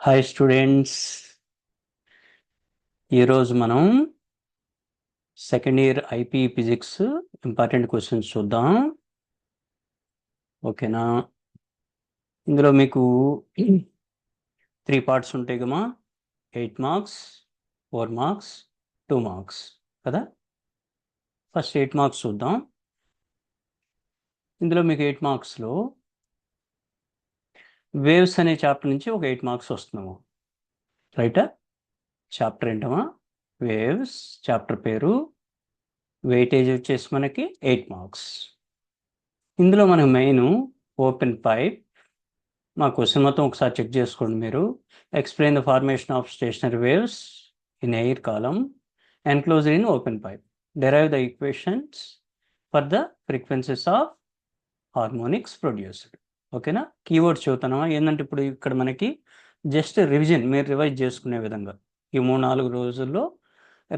Hi students, ఈరోజు మనం second year IP physics important questions చూద్దాం. ఓకేనా? ఇందులో మీకు 3 పార్ట్స్ ఉంటాయి కమా. 8 మార్క్స్, 4 మార్క్స్, 2 మార్క్స్ కదా. ఫస్ట్ 8 మార్క్స్ చూద్దాం. ఇందులో మీకు 8 మార్క్స్లో వేవ్స్ అనే చాప్టర్ నుంచి ఒక 8 మార్క్స్ వస్తున్నాము. రైటా? చాప్టర్ ఏంటమా? వేవ్స్. చాప్టర్ పేరు. వెయిటేజ్ వచ్చేసి మనకి 8 మార్క్స్. ఇందులో మనకు మెయిన్ ఓపెన్ పైప్. మా క్వశ్చన్ మొత్తం ఒకసారి చెక్ చేసుకోండి మీరు. Explain the formation of stationery waves in air column enclosed in open pipe. Derive the equations for the frequencies of harmonics produced. ఓకేనా? కీవర్డ్స్ చదువుతున్నామా? ఏంటంటే ఇప్పుడు ఇక్కడ మనకి జస్ట్ రివిజన్, మీరు రివైజ్ చేసుకునే విధంగా ఈ 3-4 రోజుల్లో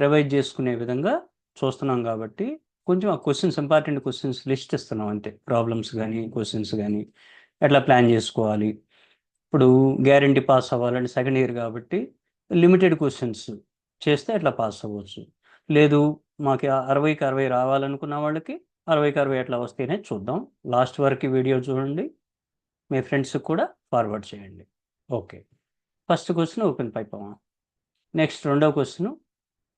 రివైజ్ చేసుకునే విధంగా చూస్తున్నాం కాబట్టి కొంచెం ఆ క్వశ్చన్స్, ఇంపార్టెంట్ క్వశ్చన్స్ లిస్ట్ ఇస్తున్నాం అంతే. ప్రాబ్లమ్స్ కానీ క్వశ్చన్స్ కానీ ఎట్లా ప్లాన్ చేసుకోవాలి. ఇప్పుడు గ్యారంటీ పాస్ అవ్వాలంటే సెకండ్ ఇయర్ కాబట్టి లిమిటెడ్ క్వశ్చన్స్ చేస్తే ఎట్లా పాస్ అవ్వచ్చు. లేదు మాకు 60కి 60 రావాలనుకున్న వాళ్ళకి 60కి 60 ఎట్లా వస్తాయనే చూద్దాం. లాస్ట్ వరకు వీడియో చూడండి, మీ ఫ్రెండ్స్కి కూడా ఫార్వర్డ్ చేయండి. Okay, first question open pipe అమ్మా. నెక్స్ట్ రెండవ క్వశ్చన్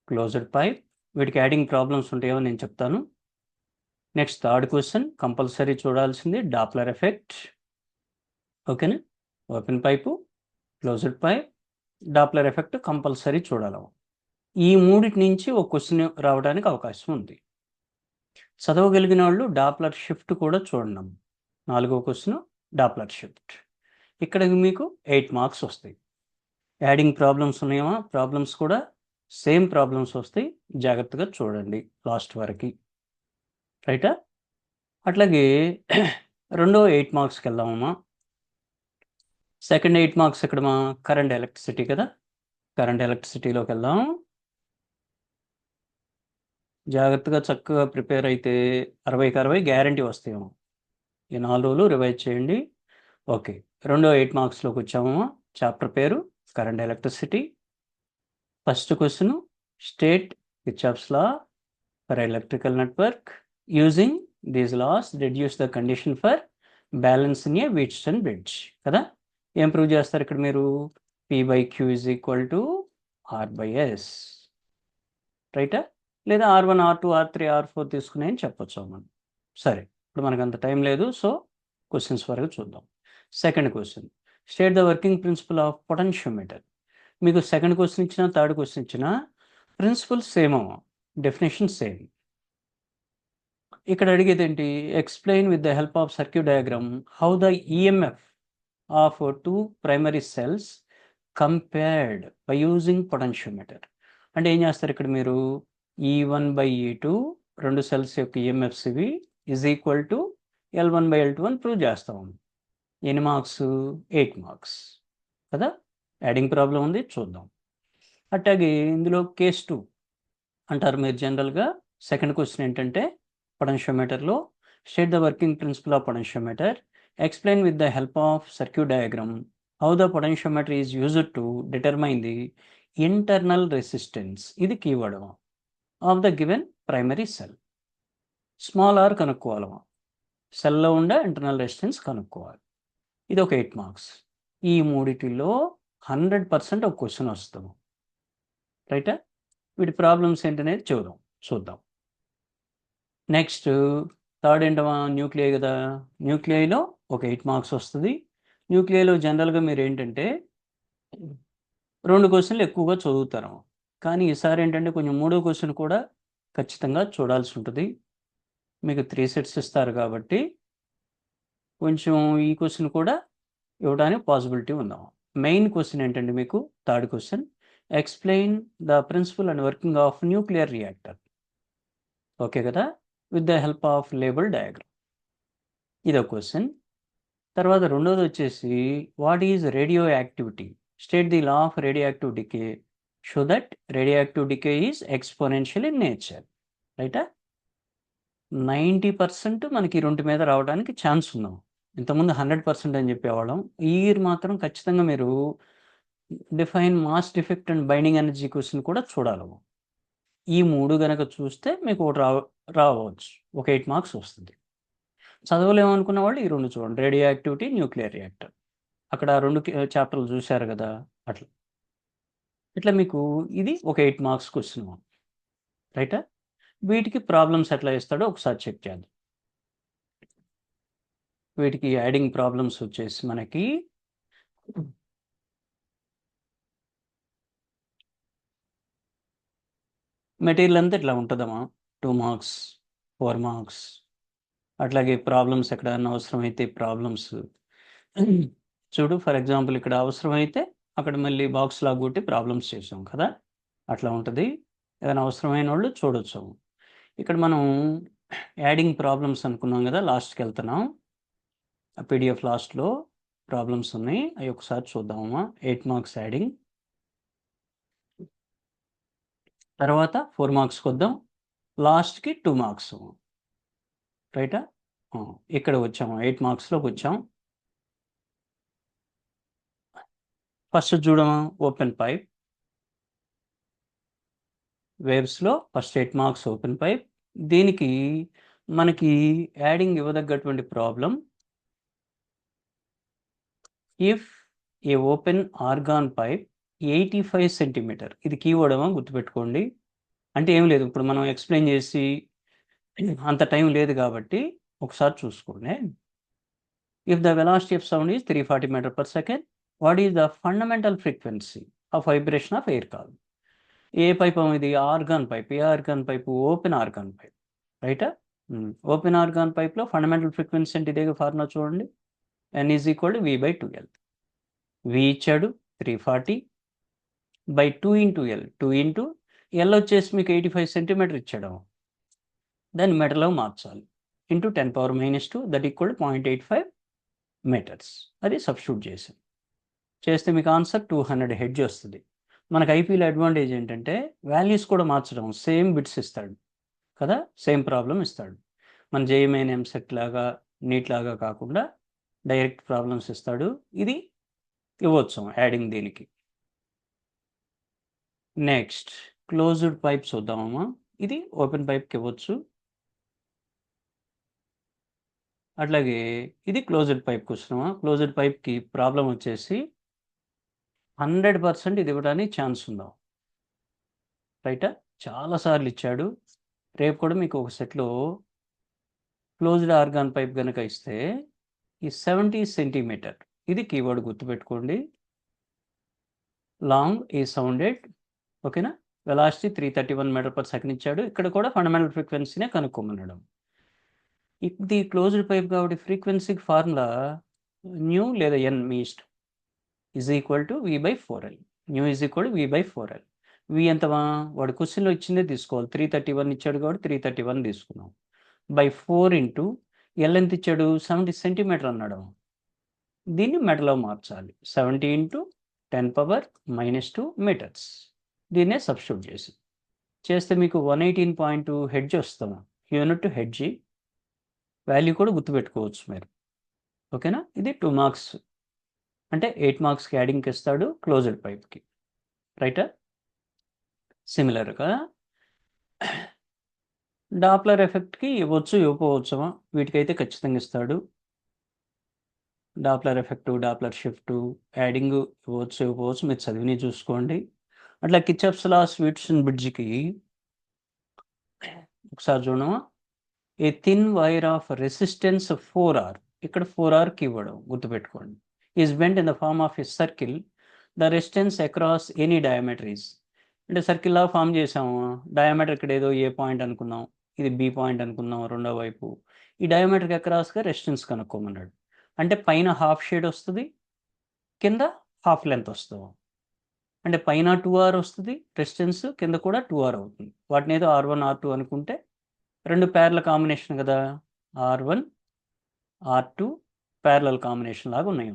క్లోజ్డ్ పైప్. వీటికి యాడింగ్ ప్రాబ్లమ్స్ ఉంటాయో నేను చెప్తాను. నెక్స్ట్ థర్డ్ క్వశ్చన్ కంపల్సరీ చూడాల్సింది డాప్లర్ ఎఫెక్ట్. ఓకేనా? Open pipe, closed pipe, Doppler effect compulsory చూడాలి. ఈ మూడిటి నుంచి ఒక క్వశ్చన్ రావడానికి అవకాశం ఉంది. చదవగలిగిన వాళ్ళు డాప్లర్ షిఫ్ట్ కూడా చూడండి. 4వ క్వశ్చన్ డాప్లర్ షిఫ్ట్. ఇక్కడ మీకు 8 మార్క్స్ వస్తాయి. యాడింగ్ ప్రాబ్లమ్స్ ఉన్నాయా? ప్రాబ్లమ్స్ కూడా సేమ్ ప్రాబ్లమ్స్ వస్తాయి, జాగ్రత్తగా చూడండి లాస్ట్ వరకు. రైటా? అట్లాగే రెండో 8 మార్క్స్కి వెళ్దామమ్మా. సెకండ్ 8 మార్క్స్ ఇక్కడ మా కరెంట్ ఎలక్ట్రిసిటీ కదా. కరెంట్ ఎలక్ట్రిసిటీలోకి వెళ్దాం. జాగ్రత్తగా చక్కగా ప్రిపేర్ అయితే 60కి 60 గ్యారంటీ వస్తాయేమో. ఈ 4 రోజులు రివైజ్ చేయండి. ఓకే, రెండో 8 మార్క్స్లోకి వచ్చాము. చాప్టర్ పేరు current electricity. First question state Kirchhoff's law for electrical network using these laws reduce the condition for balancing a Wheatstone bridge కదా. ఏం ప్రూవ్ చేస్తారు ఇక్కడ మీరు? P/Q is equal to R/S. రైటా? లేదా R1, R2, R3, R4 తీసుకున్నాయని చెప్పొచ్చు మనం. సరే, ఇప్పుడు మనకు అంత టైం లేదు, సో క్వశ్చన్స్ వరకు చూద్దాం. Second question state the working principle of potentiometer. మీకు సెకండ్ క్వశ్చన్ ఇచ్చిన, థర్డ్ క్వశ్చన్ ఇచ్చిన ప్రిన్సిపల్ సేమ్ అవ్వ, డెఫినేషన్ సేమ్. ఇక్కడ అడిగేది ఏంటి? Explain with the help of circuit diagram how the EMF of 2 primary cells compared by using potentiometer. అంటే ఏం చేస్తారు ఇక్కడ మీరు? E1/E2 రెండు సెల్స్ యొక్క ఈఎంఎఫ్స్ ఇవి ఈజ్ ఈక్వల్ టు L1/L2 అని ప్రూవ్ చేస్తాం. ఎన్ని మార్క్స్? 8 మార్క్స్ కదా. యాడింగ్ ప్రాబ్లం ఉంది, చూద్దాం. అట్లాగే ఇందులో కేస్ 2 అంటారు మీరు జనరల్గా. సెకండ్ క్వశ్చన్ ఏంటంటే పొటెన్షియోమీటర్లో state the working principle of potentiometer, explain with the help of circuit diagram how the potentiometer is used to determine the internal resistance, ఇది keyword, of the given primary cell. Small R కనుక్కోవాలి, సెల్లో ఉండే internal resistance కనుక్కోవాలి. ఇది ఒక 8 marks. ఈ మూడిటిలో 100% ఒక question వస్తాము. రైటా? వీటి ప్రాబ్లమ్స్ ఏంటనేది చూద్దాం. Next third ఏంటమా? న్యూక్లియై కదా. న్యూక్లియైలో ఒక 8 మార్క్స్ వస్తుంది. న్యూక్లియైలో జనరల్గా మీరు ఏంటంటే 2 క్వశ్చన్లు ఎక్కువగా చదువుతారు, కానీ ఈసారి ఏంటంటే కొంచెం 3వ క్వశ్చన్ కూడా ఖచ్చితంగా చూడాల్సి ఉంటుంది. మీకు 3 సెట్స్ ఇస్తారు కాబట్టి కొంచెం ఈ క్వశ్చన్ కూడా ఇవ్వడానికి పాసిబిలిటీ ఉందాం. మెయిన్ క్వశ్చన్ ఏంటంటే మీకు third question, explain the principle and working of nuclear reactor. Okay కదా, with the help of label diagram. ఇదో క్వశ్చన్. తర్వాత రెండోది వచ్చేసి what is radioactivity, state the law of radioactive decay, show that radioactive decay is exponential in nature. రైటా? 90% మనకి 2 మీద రావడానికి chance ఉందాం. ఇంతకుముందు 100% అని చెప్పేవాళ్ళం. ఈ ఇయర్ మాత్రం ఖచ్చితంగా మీరు define mass defect and binding energy question కూడా చూడాలి. ఈ 3 గనక చూస్తే మీకు ఒకటి రావచ్చు. ఒక 8 మార్క్స్ వస్తుంది. చదవలేమనుకున్న వాళ్ళు ఈ 2 చూడండి. Radio activity, nuclear reactor. అక్కడ 2 చాప్టర్లు చూశారు కదా! అట్లా. ఇట్లా మీకు ఇది ఒక 8 మార్క్స్ క్వశ్చన్. రైటా? వీటికి ప్రాబ్లమ్స్ ఎట్లా ఇస్తాడో ఒకసారి చెక్ చేద్దాం. వీటికి యాడింగ్ ప్రాబ్లమ్స్ వచ్చేసి మనకి మెటీరియల్ అంతా ఇట్లా ఉంటుందమ్మా. 2 మార్క్స్, 4 మార్క్స్. అట్లాగే ప్రాబ్లమ్స్ ఎక్కడన్నా అవసరమైతే ప్రాబ్లమ్స్ చూడు. ఫర్ ఎగ్జాంపుల్ ఇక్కడ అవసరమైతే అక్కడ మళ్ళీ బాక్స్ లాగా కొట్టి ప్రాబ్లమ్స్ చేసాం కదా, అట్లా ఉంటుంది. ఏదైనా అవసరమైన వాళ్ళు చూడొచ్చు. ఇక్కడ మనం యాడింగ్ ప్రాబ్లమ్స్ అనుకున్నాం కదా, లాస్ట్కి వెళ్తున్నాం. పీడిఎఫ్ లాస్ట్లో ప్రాబ్లమ్స్ ఉన్నాయి, అవి ఒకసారి చూద్దామమ్మా. 8 మార్క్స్ యాడింగ్. తర్వాత 4 మార్క్స్కి వద్దాం. లాస్ట్కి 2 మార్క్స్. రైటా? ఇక్కడ వచ్చాము, 8 మార్క్స్లోకి వచ్చాం. ఫస్ట్ చూడమా, ఓపెన్ పైప్. వేవ్స్లో ఫస్ట్ 8 మార్క్స్ ఓపెన్ పైప్. దీనికి మనకి యాడింగ్ ఇవ్వదగ్గటువంటి problem. If a open organ pipe 85 centimetre, ఇది కీవర్డ్ ఏమో గుర్తుపెట్టుకోండి. అంటే ఏం లేదు, ఇప్పుడు మనం ఎక్స్ప్లెయిన్ చేసి అంత టైం లేదు కాబట్టి ఒకసారి చూసుకోండి. If the velocity of sound is 340 metre per second, what is the fundamental frequency of vibration of air call? ఏ పైప్ ఇది? Organ pipe. ఏ organ pipe? Open organ pipe. రైటా? ఓపెన్ ఆర్గాన్ పైప్లో ఫండమెంటల్ ఫ్రీక్వెన్సీ అంటే ఇదే formula చూడండి. n is equal to V/2L. V ఇచ్చాడు 340 by 2 into L. 2 into L వచ్చేసి మీకు 85 సెంటీమీటర్ ఇచ్చాడు. దాన్ని మీటర్లో మార్చాలి. Into 10⁻⁻2 that equal 0.85 meters. అది సబ్స్టిట్యూట్ చేస్తే మీకు ఆన్సర్ 200 హెడ్జ్ వస్తుంది. మనకు ఐపీలో అడ్వాంటేజ్ ఏంటంటే వాల్యూస్ కూడా మార్చడం, సేమ్ బిట్స్ ఇస్తాడు కదా, సేమ్ ప్రాబ్లం ఇస్తాడు. మన జేఈమెయిన్ ఎంసెట్ లాగా, నీట్ లాగా కాకుండా డైరెక్ట్ ప్రాబ్లమ్స్ ఇస్తాడు. ఇది ఇవ్వచ్చు యాడింగ్ దీనికి. నెక్స్ట్ క్లోజ్డ్ పైప్ చూద్దామమ్మా. ఇది ఓపెన్ పైప్కి ఇవ్వచ్చు. అట్లాగే ఇది క్లోజ్డ్ పైప్ క్వశ్చన్. క్లోజ్డ్ పైప్కి ప్రాబ్లం వచ్చేసి 100% ఇది ఇవ్వడానికి ఛాన్స్ ఉందాం. రైటా? చాలాసార్లు ఇచ్చాడు. రేపు కూడా మీకు ఒక సెట్లో క్లోజ్డ్ ఆర్గాన్ పైప్ కనుక ఇస్తే ఈ 70 సెంటీమీటర్, ఇది కీవర్డ్ గుర్తుపెట్టుకోండి. లాంగ్ ఈ సౌండెడ్. ఓకేనా? వెలాసిటీ 331 మీటర్ పర్ సెకండ్ ఇచ్చాడు. ఇక్కడ కూడా ఫండమెంటల్ ఫ్రీక్వెన్సీనే కనుక్కోమన్నాడు. ఇది క్లోజ్డ్ పైప్ కాబట్టి ఫ్రీక్వెన్సీకి ఫార్ములా న్యూ లేదా ఎన్ మీ ఇష్టం, is equal to V/4L. New is equal to V/4L. వి ఎంతమా? వాడు క్వశ్చన్లో ఇచ్చిందే తీసుకోవాలి. 331 ఇచ్చాడు కాబట్టి 331 తీసుకున్నాం. బై 4 ఇంటూ ఎల్ ఎంత ఇచ్చాడు? 70 సెంటీమీటర్ అన్నాడు. దీన్ని మీటర్లో మార్చాలి. 70 ఇంటూ 10⁻⁻2 మీటర్స్. దీన్నే సబ్స్టిట్యూట్ చేస్తే మీకు 118.2 హెడ్జ్ వస్తాము. యూనిట్ హెడ్జి వాల్యూ కూడా గుర్తుపెట్టుకోవచ్చు మీరు. ఓకేనా? ఇది 2 మార్క్స్ అంటే 8 మార్క్స్కి యాడింగ్కి ఇస్తాడు క్లోజ్డ్ పైప్కి. రైటా? సిమిలర్గా డాప్లర్ ఎఫెక్ట్కి ఇవ్వచ్చు, ఇవ్వకపోవచ్చమా? వీటికైతే ఖచ్చితంగా ఇస్తాడు. Doppler effect, Doppler shift, adding ఇవ్వచ్చు, ఇవ్వకపోవచ్చు. మీరు చదివిని చూసుకోండి. అట్లా కిర్చాఫ్స్ లా స్విట్జన్ బ్రిడ్జ్కి ఒకసారి చూడమా. A thin wire of resistance 4R, ఇక్కడ 4Rకి ఇవ్వడం గుర్తుపెట్టుకోండి. Is bent in the form of a circle. The resistance across any diameter is, అంటే సర్కిల్లా ఫామ్ చేసాము. డయామీటర్ ఇక్కడ ఏదో ఏ పాయింట్ అనుకున్నాం, ఇది బి పాయింట్ అనుకున్నాం రెండో వైపు. ఈ డయామీటర్కి అక్రాస్గా రెసిస్టెన్స్ కనుక్కోమన్నాడు. అంటే పైన హాఫ్ షేడ్ వస్తుంది, కింద హాఫ్ లెంత్ వస్తుంది. అంటే పైన 2R వస్తుంది రెసిస్టెన్స్, కింద కూడా 2R అవుతుంది. వాటిని ఏదో R1 R2 అనుకుంటే రెండు ప్యారల కాంబినేషన్ కదా, R1 R2 ప్యారలల్ కాంబినేషన్ లాగా ఉన్నాయి.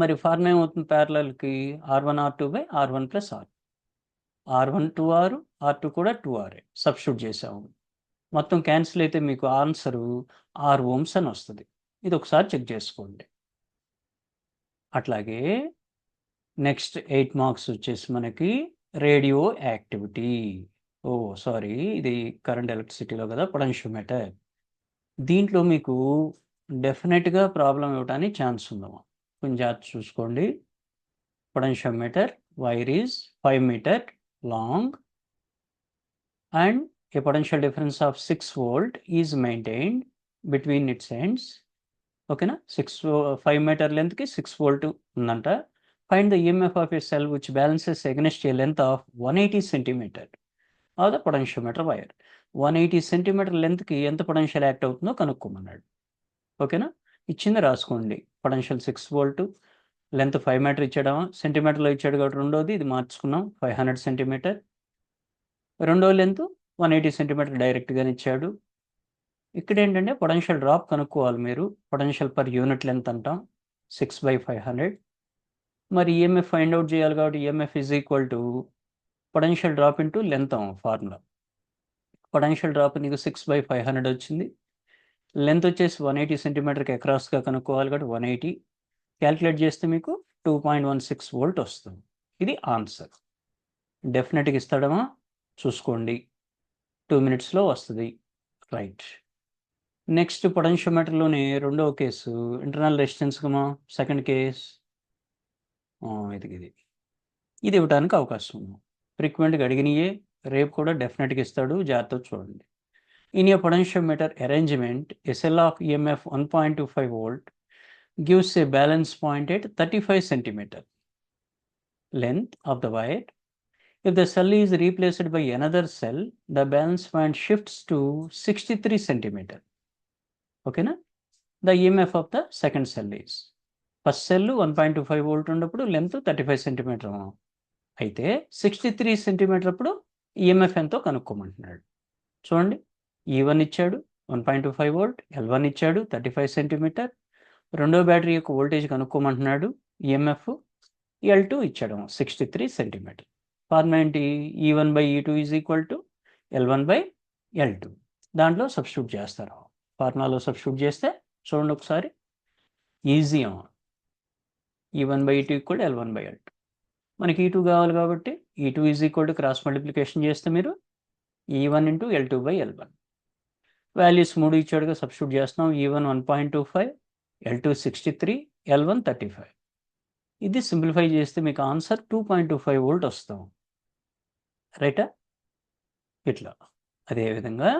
మరి ఫార్మ్ ఏమవుతుంది ప్యారలల్కి? R1 R2 by R1 plus R. R1 2R, R2 కూడా 2R సబ్స్టిట్యూట్ చేసాము. మొత్తం క్యాన్సిల్ అయితే మీకు ఆన్సరు R ohms అని వస్తుంది. ఇది ఒకసారి చెక్ చేసుకోండి. అట్లాగే నెక్స్ట్ 8 మార్క్స్ వచ్చేసి మనకి రేడియో యాక్టివిటీ. సారీ, ఇది కరెంట్ ఎలక్ట్రిసిటీలో కదా, పొటెన్షియోమీటర్. దీంట్లో మీకు డెఫినెట్గా ప్రాబ్లం ఇవ్వడానికి ఛాన్స్ ఉందమ్మా, కొంచెం జాగ్రత్త చూసుకోండి. Potentiometer wire is 5 meter long and a potential difference of 6 volt is maintained between its ends. ఓకేనా, 5 మీటర్ లెంత్కి 6 వోల్ట్ ఉందంట. Find the EMF of a cell which balances against a length of 180 centimetre of the potentiometer wire. 180 centimetre లెంత్కి ఎంత potential act అవుతుందో కనుక్కోమన్నాడు. ఓకేనా, ఇచ్చింది రాసుకోండి. Potential 6 volt, length 5 metre ఇచ్చాడా, సెంటీమీటర్లో ఇచ్చాడు కాబట్టి రెండోది ఇది మార్చుకున్నాం, 500 సెంటీమీటర్. రెండో లెంత్ 180 సెంటీమీటర్ డైరెక్ట్గానే ఇచ్చాడు. ఇక్కడ ఏంటంటే పొటెన్షియల్ డ్రాప్ కనుక్కోవాలి మీరు. పొటెన్షియల్ పర్ యూనిట్ లెంత్ అంటాం, 6/500. మరి ఈఎంఎఫ్ ఫైండ్ అవుట్ చేయాలి కాబట్టి EMF is equal to potential drop into length formula. Potential drop నీకు 6/500 వచ్చింది. లెంత్ వచ్చేసి 180 సెంటీమీటర్కి అక్రాస్గా కనుక్కోవాలి కాబట్టి 180 క్యాల్కులేట్ చేస్తే మీకు 2.16 వోల్ట్ వస్తుంది. ఇది ఆన్సర్. డెఫినెట్గా ఇస్తాడమా, చూసుకోండి, 2 మినిట్స్లో వస్తుంది. రైట్. నెక్స్ట్ పొటెన్షియోమీటర్లోనే రెండవ కేసు ఇంటర్నల్ రెసిస్టెన్స్ కమా. సెకండ్ కేస్ ఇది ఇవ్వడానికి అవకాశం ఉంది. ఫ్రీక్వెంట్గా అడిగినయే, రేపు కూడా డెఫినెట్గా ఇస్తాడు, జాగ్రత్త చూడండి. In a potentiometer arrangement A cell of EMF 1.25 volt gives a balance point at 35 centimeter length of the wire. If the cell is replaced by another cell, the balance point shifts to 63 centimeter. ఓకేనా, the EMF of the second cell is, first cell 1.25 volt ఉన్నప్పుడు length 35 centimetre అయితే 63 centimetre అప్పుడు EMF ఎంతో కనుక్కోమంటున్నాడు. చూడండి, E1 ఇచ్చాడు 1.25 volt, L1 ఇచ్చాడు 35 centimetre. రెండో battery యొక్క వోల్టేజ్ కనుక్కోమంటున్నాడు, ఈఎంఎఫ్. L2 ఇచ్చాడు 63 సెంటీమీటర్. ఫార్ములా ఏంటి, E1/E2 is equal to L1/L2. దాంట్లో సబ్స్టిట్యూట్ చేస్తారు. ఫార్ములాలో సబ్స్టిట్యూట్ చేస్తే చూడండి ఒకసారి, easy. E1/E2 equal to L1/L2. మనకి E2 కావాలి కాబట్టి E2 is equal to cross multiplication చేస్తే మీరు E1 into L2/L1. Values 3 ఇచ్చాడుగా, substitute చేస్తున్నాం. E1 1.25, L2 63, L1 35. ఇది సింప్లిఫై చేస్తే మీకు ఆన్సర్ 2.25 వోల్ట్ వస్తాం. రైటా, ఇట్లా. అదేవిధంగా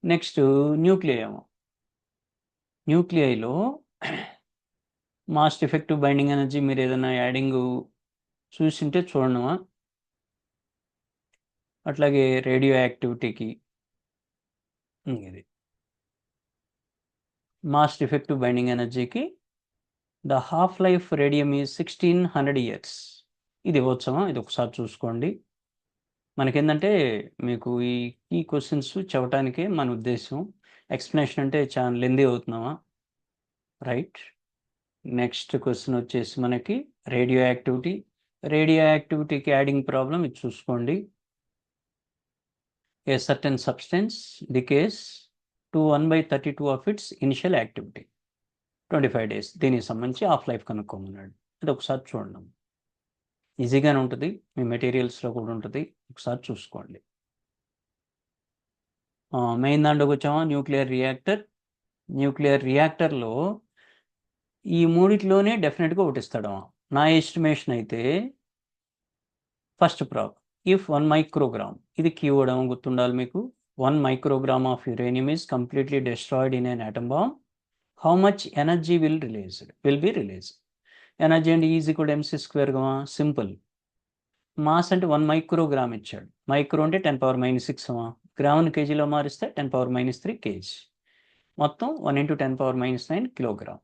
నెక్స్ట్ న్యూక్లియైలో మాస్ట్ ఎఫెక్టివ్ బైండింగ్ ఎనర్జీ మీరు ఏదైనా యాడింగ్ చూసింటే చూడమా. అట్లాగే రేడియో యాక్టివిటీకి ఇది మాస్ట్ ఎఫెక్టివ్ బైండింగ్ ఎనర్జీకి the half life radium is 1600 years. ఇది వచ్చామా, ఇది ఒకసారి చూసుకోండి. మనకేంటంటే మీకు ఈ క్వశ్చన్స్ చెప్పడానికే మన ఉద్దేశం. ఎక్స్ప్లెనేషన్ అంటే చాలా లెందీ అవుతున్నామా. రైట్. నెక్స్ట్ క్వశ్చన్ వచ్చేసి మనకి రేడియో యాక్టివిటీకి యాడింగ్ ప్రాబ్లం ఇది చూసుకోండి. A certain substance decades to 1/32 of it's initial activity, 25 days. దీనికి సంబంధించి హాఫ్ లైఫ్ కనుక్కోమన్నాడు. అది ఒకసారి చూడండి, ఈజీగానే ఉంటుంది, మీ మెటీరియల్స్లో కూడా ఉంటుంది, ఒకసారి చూసుకోండి. మెయిన్ దాంట్లోకి వచ్చామా, న్యూక్లియర్ రియాక్టర్లో ఈ మూడిట్లోనే డెఫినెట్గా ఒకటి ఇస్తాడమ్మా. నా ఎస్టిమేషన్ అయితే ఫస్ట్ ప్రాబ్, ఇఫ్ 1 microgram, ఇది కీవడం గుర్తుండాలి మీకు. 1 microgram of uranium is completely destroyed in an atom bomb, how much energy will be released. Energy అంటే is equal mc². Simple. Mass అంటే 1 microgram ఇచ్చాడు, మైక్రో అంటే 10⁻⁻6. గ్రాముని కేజీలో మారిస్తే 10⁻⁻3 kg. మొత్తం 1 × 10⁻⁹ kilogram.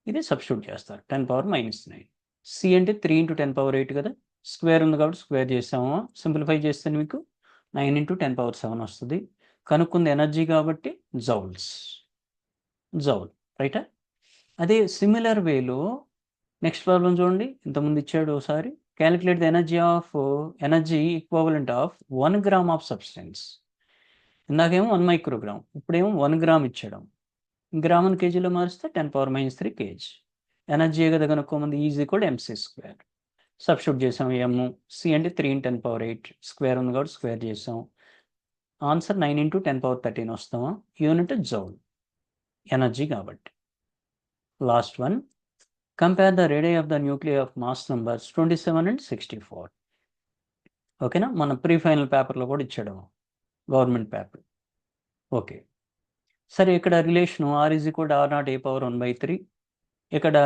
ఇది సబ్స్టిట్యూట్ చేస్తారు, 10⁻⁹. సి అంటే 3 × 10⁸ కదా, స్క్వేర్ ఉంది కాబట్టి స్క్వేర్ చేసాము. సింప్లిఫై చేస్తే మీకు 9 × 10⁷ వస్తుంది. కనుక్కుంది ఎనర్జీ కాబట్టి జౌల్. రైటా. అదే సిమిలర్ వేలో నెక్స్ట్ ప్రాబ్లం చూడండి, ఇంతకుముందు ఇచ్చాడు ఒకసారి. Calculate the energy equivalent of 1 gram of substance. ఇందాకేమో 1 microgram, ఇప్పుడేమో 1 gram ఇచ్చాడు. గ్రాముని కేజీలో మారిస్తే 10⁻⁻3 kg. ఎనర్జీ కదా కనుక్కోమంది is equal MC square. Substitute చేసాం. సి అంటే 3 × 10⁸ స్క్వేర్ ఉంది కాబట్టి స్క్వేర్ చేసాం. ఆన్సర్ 9 × 10⁻13 వస్తామా. యూనిట్ జౌల్ ఎనర్జీ కాబట్టి. Last one, compare the radius of the nuclear of mass numbers 27 and 64. ఓకేనా, మన ప్రీ ఫైనల్ పేపర్లో కూడా ఇచ్చాడు, గవర్నమెంట్ పేపర్. ఓకే, సరే ఇక్కడ రిలేషను R = R0a⁴ ఇక్కడ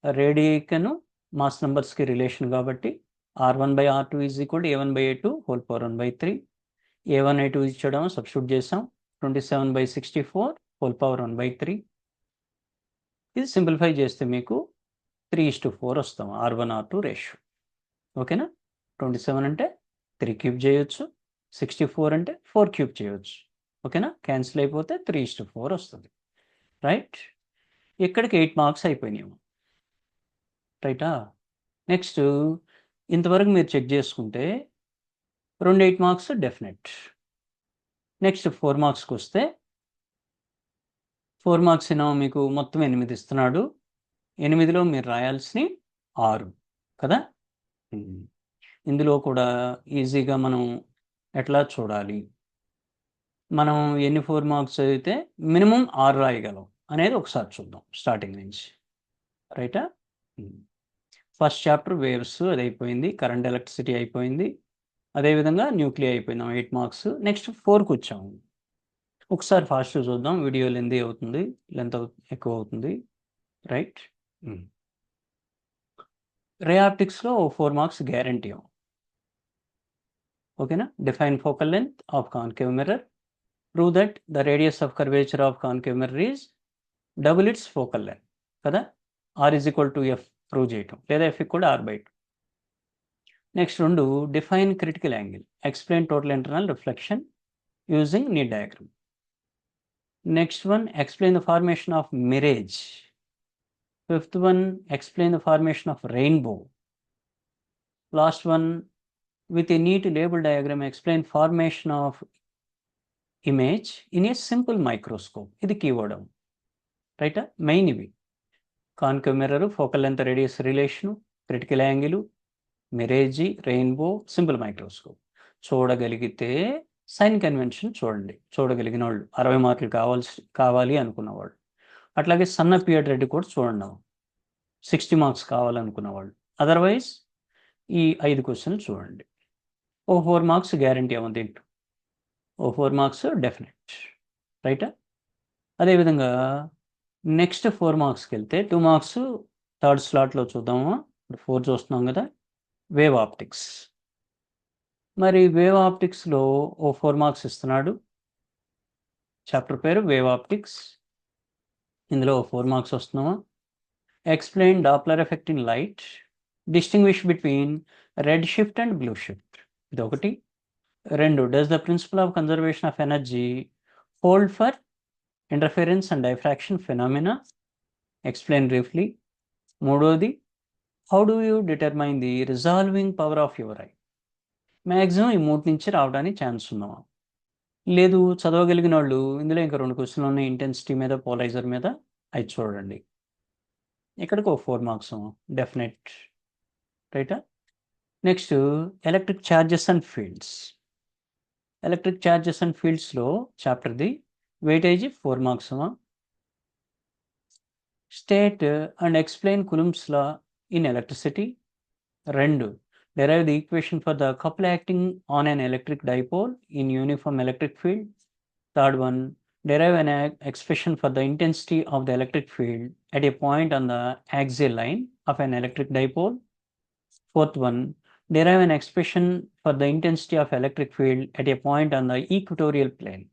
రేడియకను మాస్ నెంబర్స్కి రిలేషన్ కాబట్టి R1/R2 = A1/A2 A1 A2 ఇచ్చడం substitute చేసాం. 27/64 ఇది సింప్లిఫై చేస్తే మీకు 3:4 వస్తాం R1R2 రేషియో. ఓకేనా, 27 అంటే 3³ చేయొచ్చు, 64 అంటే 4³ చేయొచ్చు. ఓకేనా, క్యాన్సిల్ అయిపోతే 3:4 వస్తుంది. రైట్, ఇక్కడికి 8 మార్క్స్ అయిపోయినాయి. రైటా, నెక్స్ట్ ఇంతవరకు మీరు చెక్ చేసుకుంటే 8 మార్క్స్ డెఫినెట్. నెక్స్ట్ 4 మార్క్స్కి వస్తే 4 మార్క్స్ ఏమో మీకు మొత్తం 8 ఇస్తున్నాడు. 8లో మీరు రాయాల్సిన 6 కదా. ఇందులో కూడా ఈజీగా మనం ఎట్లా చూడాలి, మనం ఎన్ని 4 మార్క్స్ అయితే మినిమం 6 రాయగలం అనేది ఒకసారి చూద్దాం స్టార్టింగ్ నుంచి. రైటా, ఫస్ట్ చాప్టర్ వేవ్స్ అది అయిపోయింది, కరెంట్ ఎలక్ట్రిసిటీ అయిపోయింది, అదేవిధంగా న్యూక్లియర్ అయిపోయిందాం 8 మార్క్స్. నెక్స్ట్ 4కి వచ్చాము. ఒకసారి ఫాస్ట్ చూద్దాం, వీడియో లెంత్ అవుతుంది, లెంత్ ఎక్కువ అవుతుంది. రైట్, రే ఆప్టిక్స్లో 4 మార్క్స్ గ్యారంటీ. ఓకేనా, define focal length of concave mirror, prove that the radius of curvature of concave mirror is double its focal length కదా. R = F ప్రూవ్ చేయటం, లేదా F కూడా R/2. Next 2, define critical angle, explain total internal reflection using neat diagram. Next 1, explain the formation of mirage. 5th one, explain the formation of rainbow. Last one, with a neat label diagram, explain formation of image in a simple microscope. ఇది keyword. రైటా, main ఇవి concave mirror, focal length radius relation, critical angle, మిరేజీ, rainbow, simple microscope. చూడగలిగితే sign convention చూడండి, చూడగలిగిన వాళ్ళు 60 మార్కులు కావాలి అనుకున్నవాళ్ళు. అట్లాగే సన్న పియడ్ రెడ్డి కూడా చూడండి, 60 మార్క్స్ కావాలనుకున్నవాళ్ళు. అదర్వైజ్ ఈ 5 క్వశ్చన్లు చూడండి. 4 మార్క్స్ గ్యారంటీ ఏమో దీంట్లో, 4 మార్క్స్ డెఫినెట్. రైటా, అదేవిధంగా నెక్స్ట్ 4 మార్క్స్కి వెళ్తే 2 మార్క్స్ థర్డ్ స్లాట్లో చూద్దాము. ఇప్పుడు 4 చూస్తున్నాం కదా, వేవ్ ఆప్టిక్స్. మరి వేవ్ ఆప్టిక్స్లో 4 మార్క్స్ ఇస్తున్నాడు. చాప్టర్ పేరు వేవ్ ఆప్టిక్స్. ఇందులో 4 మార్క్స్ వస్తున్నామా. Explain Doppler effect in light, distinguish between red shift and blue shift. ఇది ఒకటి. 2, does the principle of conservation of energy hold for interference and diffraction phenomena, explain briefly. 3వది, how do you determine the resolving power of your eye. Maximum ఈ 3 నుంచి రావడానికి chance ఉందామా. లేదు చదవగలిగిన వాళ్ళు ఇందులో ఇంకా 2 క్వశ్చన్లు ఉన్నాయి, ఇంటెన్సిటీ మీద, పోలరైజర్ మీద, అవి చూడండి. ఇక్కడికి 4 మార్క్స్ డెఫినెట్. రైటా, next electric charges and fields. Electric charges and ఫీల్డ్స్లో చాప్టర్ది weightage 4 marks. State and explain Coulomb's law in electricity. 2, derive the equation for the couple acting on an electric dipole in uniform electric field. 3rd one, derive an expression for the intensity of the electric field at a point on the axial line of an electric dipole. 4th one, derive an expression for the intensity of electric field at a point on the equatorial plane.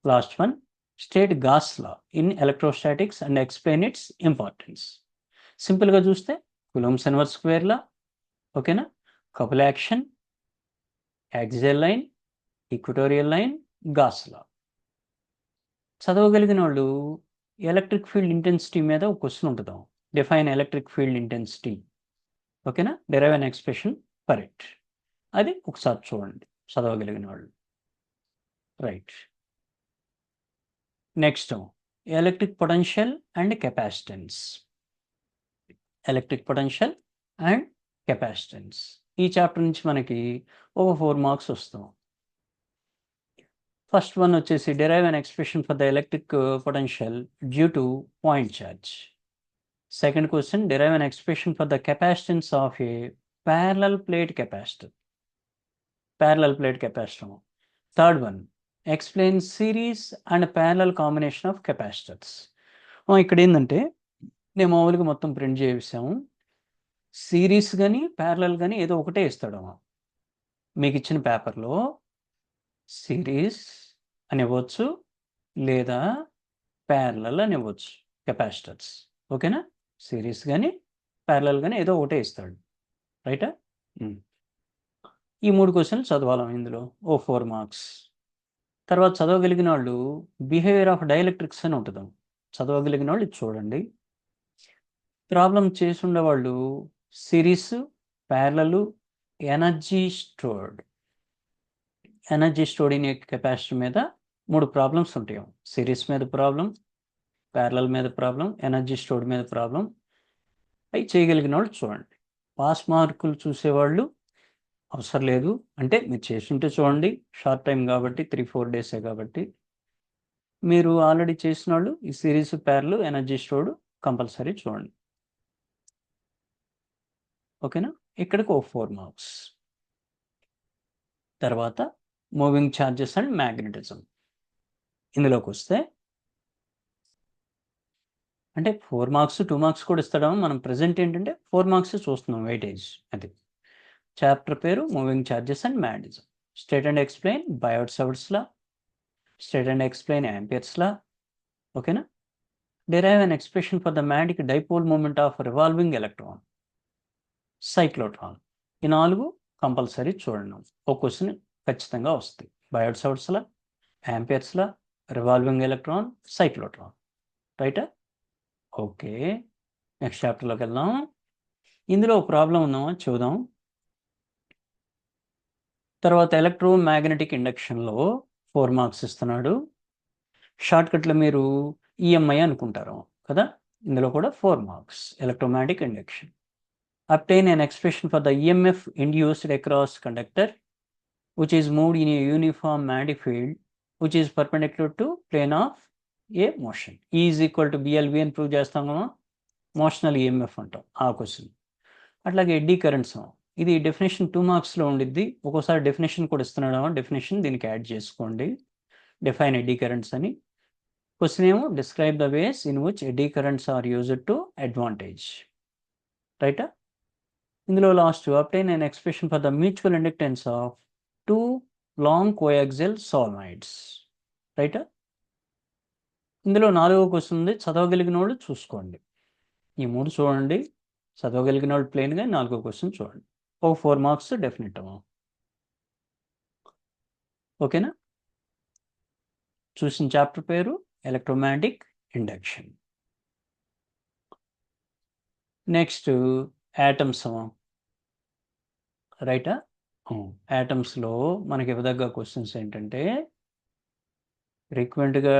Last one, state Gauss law in electrostatics and explain its importance. Simple గా చూస్తే Coulomb's inverse square law, ఓకేనా, couple action, axial line, equatorial line, Gauss law. చదవగలిగిన వాళ్ళు electric field intensity మీద ఒక question ఉంటుంది, define electric field intensity. ఓకేనా, derive an expression for it. అది ఒకసారి చూడండి చదవగలిగిన వాళ్ళు. Right, next electric potential and capacitance. Electric potential and capacitance. ఈ చాప్టర్ నుంచి మనకి ఒక 4 మార్క్స్ వస్తాం. ఫస్ట్ వన్ వచ్చేసి derive an expression for the electric potential due to point charge. Second question, derive an expression for the capacitance of a parallel plate capacitor. Third one, explain series and parallel combination of capacitors. ఇక్కడ ఏంటంటే నేను మామూలుగా మొత్తం print చేసాము. Series కానీ parallel కానీ ఏదో ఒకటే ఇస్తాడు. మీకు ఇచ్చిన పేపర్లో సిరీస్ అని ఇవ్వచ్చు లేదా ప్యారలల్ అని ఇవ్వచ్చు కెపాసిటర్స్. ఓకేనా? సిరీస్ కానీ ప్యారలల్ కానీ ఏదో ఒకటే ఇస్తాడు. రైటా? ఈ 3 క్వశ్చన్లు చదవాలి ఇందులో. 4 మార్క్స్. తర్వాత చదవగలిగిన వాళ్ళు బిహేవియర్ ఆఫ్ డైఎలక్ట్రిక్స్ అని ఉంటుంది. చదవగలిగిన వాళ్ళు ఇది చూడండి. ప్రాబ్లం చేసి ఉండేవాళ్ళు series, parallel, energy stored in capacitor మీద 3 ప్రాబ్లమ్స్ ఉంటాయి. సిరీస్ మీద ప్రాబ్లం, ప్యారలల్ మీద ప్రాబ్లం, ఎనర్జీ స్టోర్డ్ మీద ప్రాబ్లం. అవి చేయగలిగిన వాళ్ళు చూడండి. పాస్ మార్కులు చూసేవాళ్ళు అవసరం లేదు, అంటే మీరు చేస్తుంటే చూడండి. షార్ట్ టైం కాబట్టి 3-4 డేసే కాబట్టి. మీరు ఆల్రెడీ చేసిన వాళ్ళు ఈ series, parallel, energy stored compulsory చూడండి. ఓకేనా? ఇక్కడికి 4 మార్క్స్. తర్వాత మూవింగ్ ఛార్జెస్ అండ్ మ్యాగ్నెటిజం. ఇందులోకి వస్తే అంటే 4 మార్క్స్ 2 మార్క్స్ కూడా ఇస్తాడేమో. మనం ప్రజెంట్ ఏంటంటే 4 మార్క్స్ చూస్తున్నాం వెయిటేజ్. అది చాప్టర్ పేరు moving charges and magnetism. State and explain Biot Savart's law, state and explain Ampere's law. ఓకేనా? Derive an expression for the magnetic dipole moment of revolving electron, cyclotron. ఈ 4 compulsory చూడండి. ఒక question ఖచ్చితంగా వస్తాయి. Biot Savart's law, Ampere's law, revolving electron, cyclotron. రైటా? Okay, next చాప్టర్లోకి వెళ్దాం. ఇందులో ప్రాబ్లం ఉందామా చూద్దాం. తర్వాత ఎలక్ట్రోమాగ్నెటిక్ ఇండక్షన్లో 4 మార్క్స్ ఇస్తున్నాడు. షార్ట్కట్లో మీరు ఈఎంఐ అనుకుంటారు కదా. ఇందులో కూడా 4 marks. Electromagnetic induction. Obtain an expression for the EMF induced across conductor which is moved in a uniform magnetic field which is perpendicular to plane of a motion. E is equal to BLV అని prove చేస్తాం కదా. Motional EMF అంటాం ఆ క్వశ్చన్. అట్లాగే eddy currents, ఇది definition 2 మార్క్స్లో ఉండిద్ది. ఒక్కోసారి డెఫినేషన్ కూడా ఇస్తున్నాడు. డెఫినేషన్ దీనికి యాడ్ చేసుకోండి. డిఫైన్ ఎడ్డీ కరెంట్స్ అని. క్వశ్చన్ ఏమో describe the ways in which eddy currents are used to advantage. రైటా? ఇందులో last obtain an expression for the mutual inductance of 2 long coaxial solenoids. రైటా? ఇందులో 4వ క్వశ్చన్ ఉంది. చదవగలిగిన వాళ్ళు చూసుకోండి. ఈ 3 చూడండి. చదవగలిగిన వాళ్ళు ప్లెయిన్గా 4వ క్వశ్చన్ చూడండి. ఒక 4 మార్క్స్ డెఫినెట్. ఓకేనా? చూసిన చాప్టర్ పేరు ఎలక్ట్రోమాగ్నెటిక్ ఇండక్షన్. Next atoms. రైటా? యాటమ్స్లో మనకి ఇవ్వదగ్గ క్వశ్చన్స్ ఏంటంటే ఫ్రీక్వెంట్గా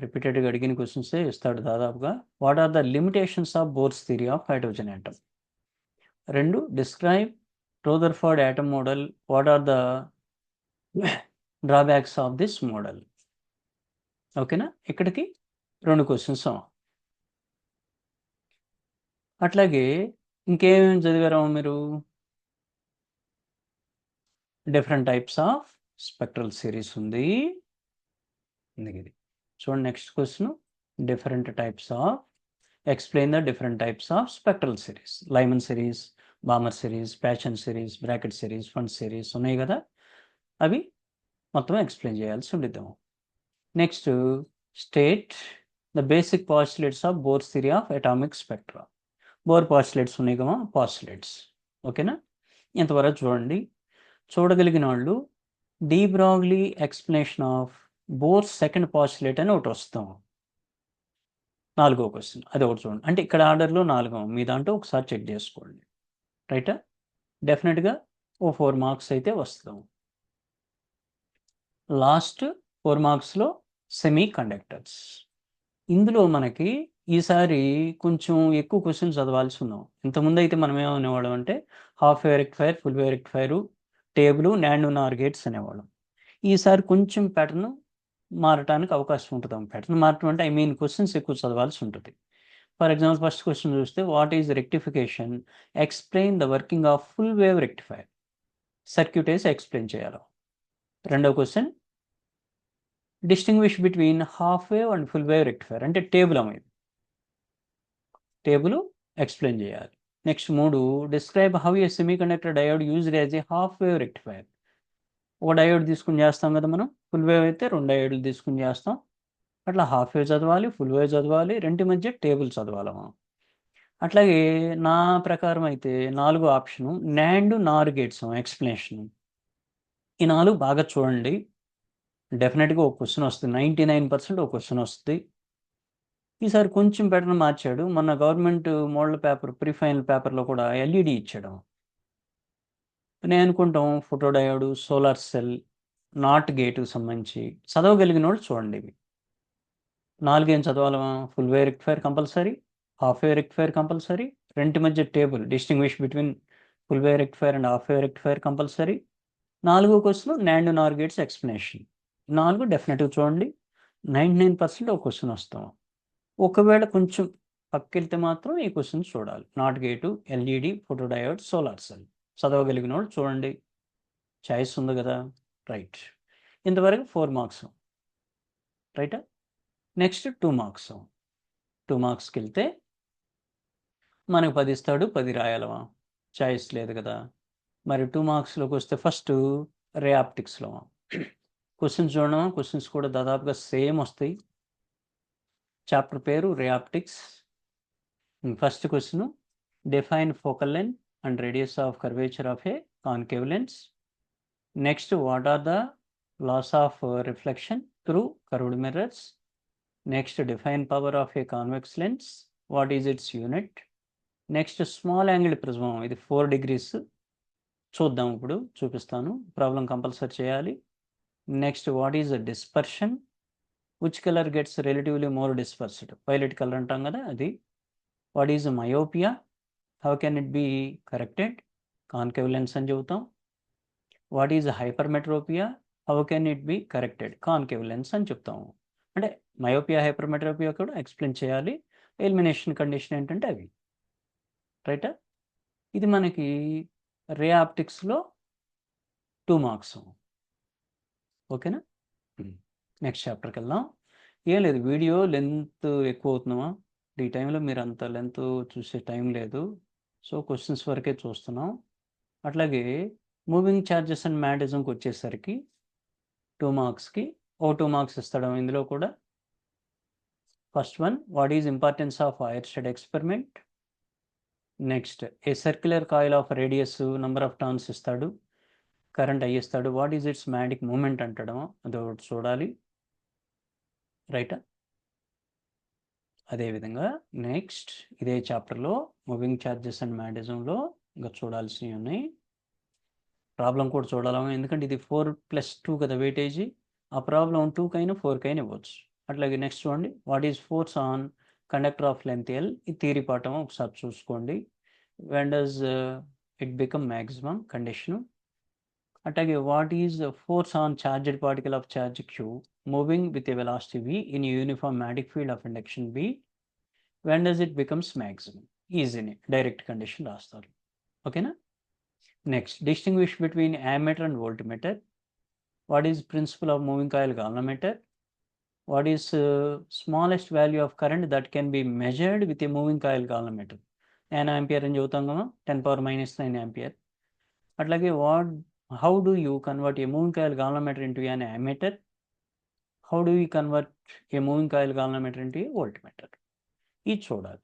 రిపీటెడ్గా అడిగిన క్వశ్చన్సే ఇస్తాడు దాదాపుగా. What are the limitations of Bohr's theory of hydrogen atom. 2, describe Rutherford atom model. What are the drawbacks of this model. ఓకేనా? ఇక్కడికి 2 క్వశ్చన్స్. అట్లాగే ఇంకేమేమి చదివారో మీరు. Different types of spectral series ఉంది. ఇది చూడండి. Next question, different types of explain the different types of spectral series. Lyman series, Balmer series, Paschen series, Brackett series, Pfund series ఉన్నాయి కదా. అవి మొత్తం ఎక్స్ప్లెయిన్ చేయాల్సి ఉండిద్దాము. Next state the basic postulates of Bohr's theory of atomic spectra. Bohr postulates ఉన్నాయి కదా, postulates. ఓకేనా? ఇంతవరకు చూడండి. చూడగలిగిన వాళ్ళు de Broglie explanation of Bohr's second postulate అని ఒకటి వస్తాం. 4వ క్వశ్చన్ అది ఒకటి చూడండి. అంటే ఇక్కడ ఆర్డర్లో 4వ, మీ దాంట్లో ఒకసారి చెక్ చేసుకోండి. రైటా? డెఫినెట్గా 4 మార్క్స్ అయితే వస్తాం. లాస్ట్ 4 మార్క్స్లో సెమీ కండక్టర్స్. ఇందులో మనకి ఈసారి కొంచెం ఎక్కువ క్వశ్చన్స్ చదవాల్సి ఉన్నాం. ఇంతకుముందు అయితే మనం ఏమనేవాళ్ళం అంటే half wave rectifier, full wave rectifier, table, NAND NOR gates అనేవాళ్ళం. ఈసారి కొంచెం ప్యాటర్న్ మారటానికి అవకాశం ఉంటుంది. ప్యాటర్న్ మారటం అంటే క్వశ్చన్స్ ఎక్కువ చదవాల్సి ఉంటుంది. ఫర్ ఎగ్జాంపుల్ ఫస్ట్ క్వశ్చన్ చూస్తే what is rectification, explain the working of full wave rectifier. Circuit వేసి ఎక్స్ప్లెయిన్ చేయాలి. రెండో question distinguish between half wave and full wave rectifier, అంటే టేబుల్ ఎక్స్ప్లెయిన్ చేయాలి. Next 3 describe how A semiconductor diode used as a half wave rectifier. ఒక diode తీసుకుని చేస్తాం కదా మనం, ఫుల్ వేవ్ అయితే 2 డయోడ్లు తీసుకుని చేస్తాం. అట్లా హాఫ్ వేవ్ చదవాలి, ఫుల్ వేవ్ చదవాలి, రెంటి మధ్య టేబుల్ చదవాలి మనం. అట్లాగే నా ప్రకారం అయితే 4 option NAND NOR gates explanation. ఈ 4 బాగా చూడండి, డెఫినెట్గా ఒక క్వశ్చన్ వస్తుంది, 99% ఒక క్వశ్చన్ వస్తుంది. ఈసారి కొంచెం ప్యాటర్న్ మార్చాడు. మొన్న government model paper pre final పేపర్లో కూడా ఎల్ఈడి ఇచ్చాడు. నేను అనుకుంటాం photo diode, solar cell, NOT గేటుకు సంబంధించి చదవగలిగిన వాళ్ళు చూడండి. ఇవి 4 ఏం చదవాలమా? Full wave rectifier compulsory, half wave rectifier compulsory, రెంటి మధ్య table distinguish between full wave rectifier and half wave rectifier compulsory. 4 question NAND NOR gates explanation. 4 డెఫినెట్గా చూడండి, 99% ఒక క్వశ్చన్ వస్తాం. ఒకవేళ కొంచెం పక్కెళ్తే మాత్రం ఈ క్వశ్చన్స్ చూడాలి. NOT gate, LED, photo diode, solar cell. చదవగలిగిన వాళ్ళు చూడండి, చాయిస్ ఉంది కదా. రైట్, ఇంతవరకు 4 మార్క్స్. రైటా? Next 2 marks. 2 మార్క్స్కి వెళ్తే మనకు 10 ఇస్తాడు, 10 రాయాలమా? చాయిస్ లేదు కదా. మరి 2 మార్క్స్లోకి వస్తే ఫస్ట్ రే ఆప్టిక్స్లో క్వశ్చన్స్ చూడడమా? క్వశ్చన్స్ కూడా దాదాపుగా సేమ్ వస్తాయి. చాప్టర్ పేరు ray optics. First question, define focal length and radius of curvature of a concave lens. Next, what are the laws of reflection through curved mirrors. Next, define power of a convex lens, what is its unit. Next, small angle prism, ఇది 4 degrees. చూద్దాం, ఇప్పుడు చూపిస్తాను, problem compulsory చేయాలి. Next, what is dispersion, which colour gets relatively more dispersed, violet colour అంటాం కదా అది. What is myopia, how can it be corrected, concave lens అని చెబుతాం. What is hypermetropia, how can it be corrected, concave lens అని చెప్తాము. అంటే myopia, hypermetropia కూడా explain చేయాలి. ఎలిమినేషన్ కండిషన్ ఏంటంటే అవి. రైటా? ఇది మనకి రే ఆప్టిక్స్లో 2 మార్క్స్. ఓకేనా? నెక్స్ట్ చాప్టర్కి వెళ్దాం. ఏం లేదు, వీడియో లెంత్ ఎక్కువ అవుతున్నామా? ఈ టైంలో మీరు అంత లెంత్ చూసే టైం లేదు, సో క్వశ్చన్స్ వరకే చూస్తున్నాం. అట్లాగే మూవింగ్ ఛార్జెస్ అండ్ మ్యాగ్నెటిజంకి వచ్చేసరికి 2 మార్క్స్కి 2 మార్క్స్ ఇస్తాడు ఇందులో కూడా. First one, what is importance of Oersted experiment. Next, a circular coil of radius number of turns ఇస్తాడు, కరెంట్ అయ్యిస్తాడు, what is its magnetic moment అంటాడు, అదొకటి చూడాలి. రైటా? అదేవిధంగా నెక్స్ట్ ఇదే చాప్టర్లో మూవింగ్ ఛార్జెస్ అండ్ మ్యాగ్నెటిజంలో ఇంకా చూడాల్సినవి ఉన్నాయి. ప్రాబ్లం కూడా చూడాలి, ఎందుకంటే ఇది 4+2 కదా వెయిటేజీ. ఆ ప్రాబ్లం 2కైనా 4కైనా ఇవ్వచ్చు. అట్లాగే నెక్స్ట్ చూడండి, what is force on conductor of length L, ఈ థియరీ పాఠం ఒకసారి చూసుకోండి. When does it become maximum condition. అట్లాగే what is force on charged particle of charge q moving with a velocity v in a uniform magnetic field of induction B, when does it becomes maximum. ఈజీని direct condition రాస్తారు. ఓకేనా? Next, distinguish between ammeter and voltmeter. What is principle of moving coil galvanometer. What is smallest value of current that can be measured with a moving coil galvanometer. Nano ampere అని చెబుతాం కదా, 10⁻⁹ ampere. అట్లాగే how do you convert a moving coil galvanometer into an ammeter. How do you convert a moving coil galvanometer into a voltmeter. ఇది చూడాలి.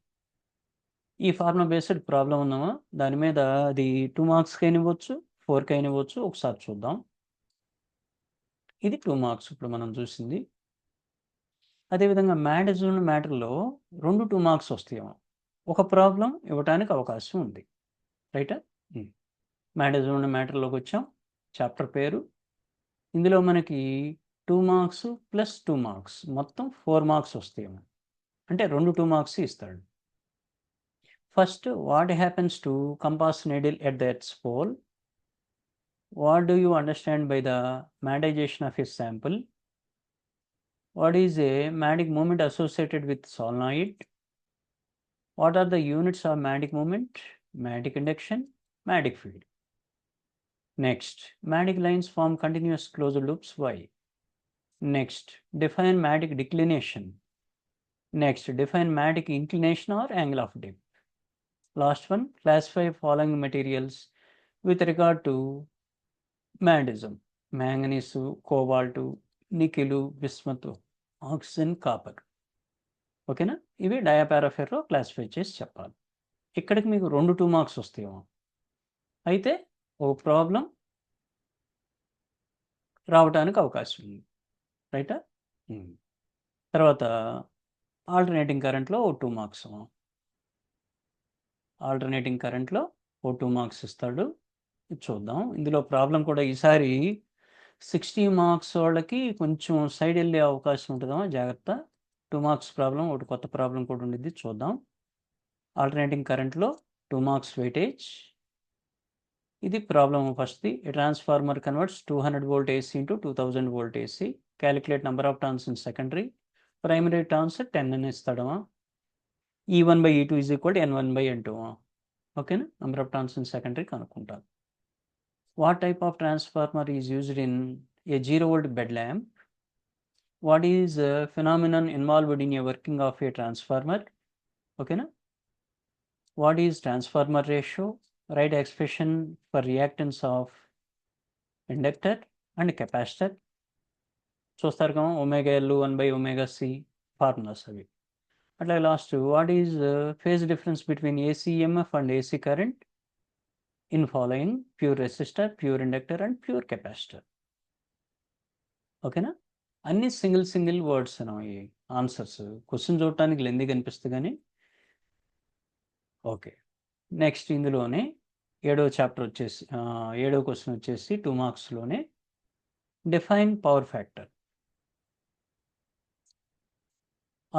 ఈ formula based problem ఉందామా, దాని మీద అది 2 మార్క్స్కైనా ఇవ్వచ్చు, 4కైనా ఇవ్వచ్చు, ఒకసారి చూద్దాం. ఇది 2 మార్క్స్ ఇప్పుడు మనం చూసింది. అదేవిధంగా మ్యాగ్నెటిజం మ్యాటర్లో 2 మార్క్స్ వస్తాయేమో, ఒక ప్రాబ్లం ఇవ్వడానికి అవకాశం ఉంది. రైటా? మ్యాగ్నెటిజం మ్యాటర్లోకి వచ్చాం. చాప్టర్ పేరు, ఇందులో మనకి 2 మార్క్స్ +2 మార్క్స్, మొత్తం 4 మార్క్స్ వస్తాయేమో. అంటే 2 మార్క్స్ ఇస్తాడు. First, what happens to compass needle at that's pole? What do you understand by the magnetization of a sample? What is a magnetic moment associated with solenoid? What are the units of magnetic moment? Magnetic induction, magnetic field. Next, magnetic lines form continuous closed loops. Why? Next, define magnetic declination. Next, define magnetic inclination or angle of dip. Last one, classify following materials with regard to magnetism: manganese, cobalt, nickel, bismuth, oxygen, copper. ఓకేనా? ఇవి డయాపారాఫెర్లో classify చేసి చెప్పాలి. ఇక్కడికి మీకు 2 marks వస్తాయేమో. అయితే ఒక problem రావడానికి అవకాశం ఉంది. రైటా? తర్వాత ఆల్టర్నేటింగ్ కరెంట్లో 2 మార్క్స్. ఆల్టర్నేటింగ్ కరెంట్లో 2 మార్క్స్ ఇస్తాడు. చూద్దాం. ఇందులో ప్రాబ్లం కూడా ఈసారి 60 మార్క్స్ వాళ్ళకి కొంచెం సైడ్ వెళ్ళే అవకాశం ఉంటుందా, జాగ్రత్త. 2 మార్క్స్ ప్రాబ్లం, ఒకటి కొత్త ప్రాబ్లం కూడా ఉండిద్ది, చూద్దాం. ఆల్టర్నేటింగ్ కరెంట్లో 2 మార్క్స్ వెయిటేజ్. ఇది ప్రాబ్లం ఫస్ట్ది. A transformer converts 200 volt AC into 2000 volt AC. Calculate number of turns in secondary. Primary turns 10 అని ఇస్తాడమా. E1/E2 is equal to N1/N2. ఓకేనా? Number of turns in secondary కనుక్కుంటారు. What type of transformer is used in a 0 volt bed lamp? What is phenomenon involved in a working of a transformer? ఓకేనా? What is transformer ratio? Write expression for reactance of inductor and capacitor. చూస్తారు కదా, ωL 1/ωc formulas అవి. అట్లా last, what is phase difference between AC EMF and AC current in following: pure resistor, pure inductor and pure capacitor. ఓకేనా? అన్ని single words ఈ answers. Question చూడటానికి lengthy కనిపిస్తుంది కానీ ఓకే. నెక్స్ట్ ఇందులోనే 7వ చాప్టర్ వచ్చేసి 7వ క్వశ్చన్ వచ్చేసి 2 మార్క్స్లోనే define power factor.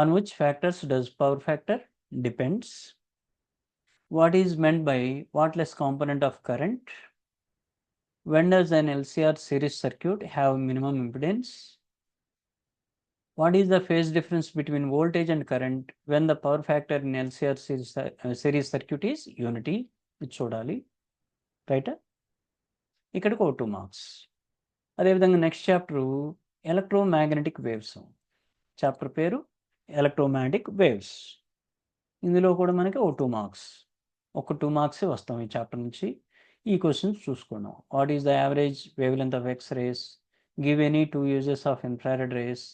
On which factors does power factor depends? What is meant by wattless component of current? When does an LCR series circuit have minimum impedance? What is the phase difference between voltage and current when the power factor in LCR series circuit is unity? ఇది చూడాలి. రైటా? ఇక్కడికి 2 marks. అదేవిధంగా next chapter electromagnetic waves. Chapter పేరు electromagnetic waves. ఇందులో కూడా మనకి 2 marks. 2 మార్క్సే వస్తాం ఈ చాప్టర్ నుంచి. ఈ క్వశ్చన్స్ చూసుకున్నాం. What is the average wave length of X race? Give any 2 uses of infrared race.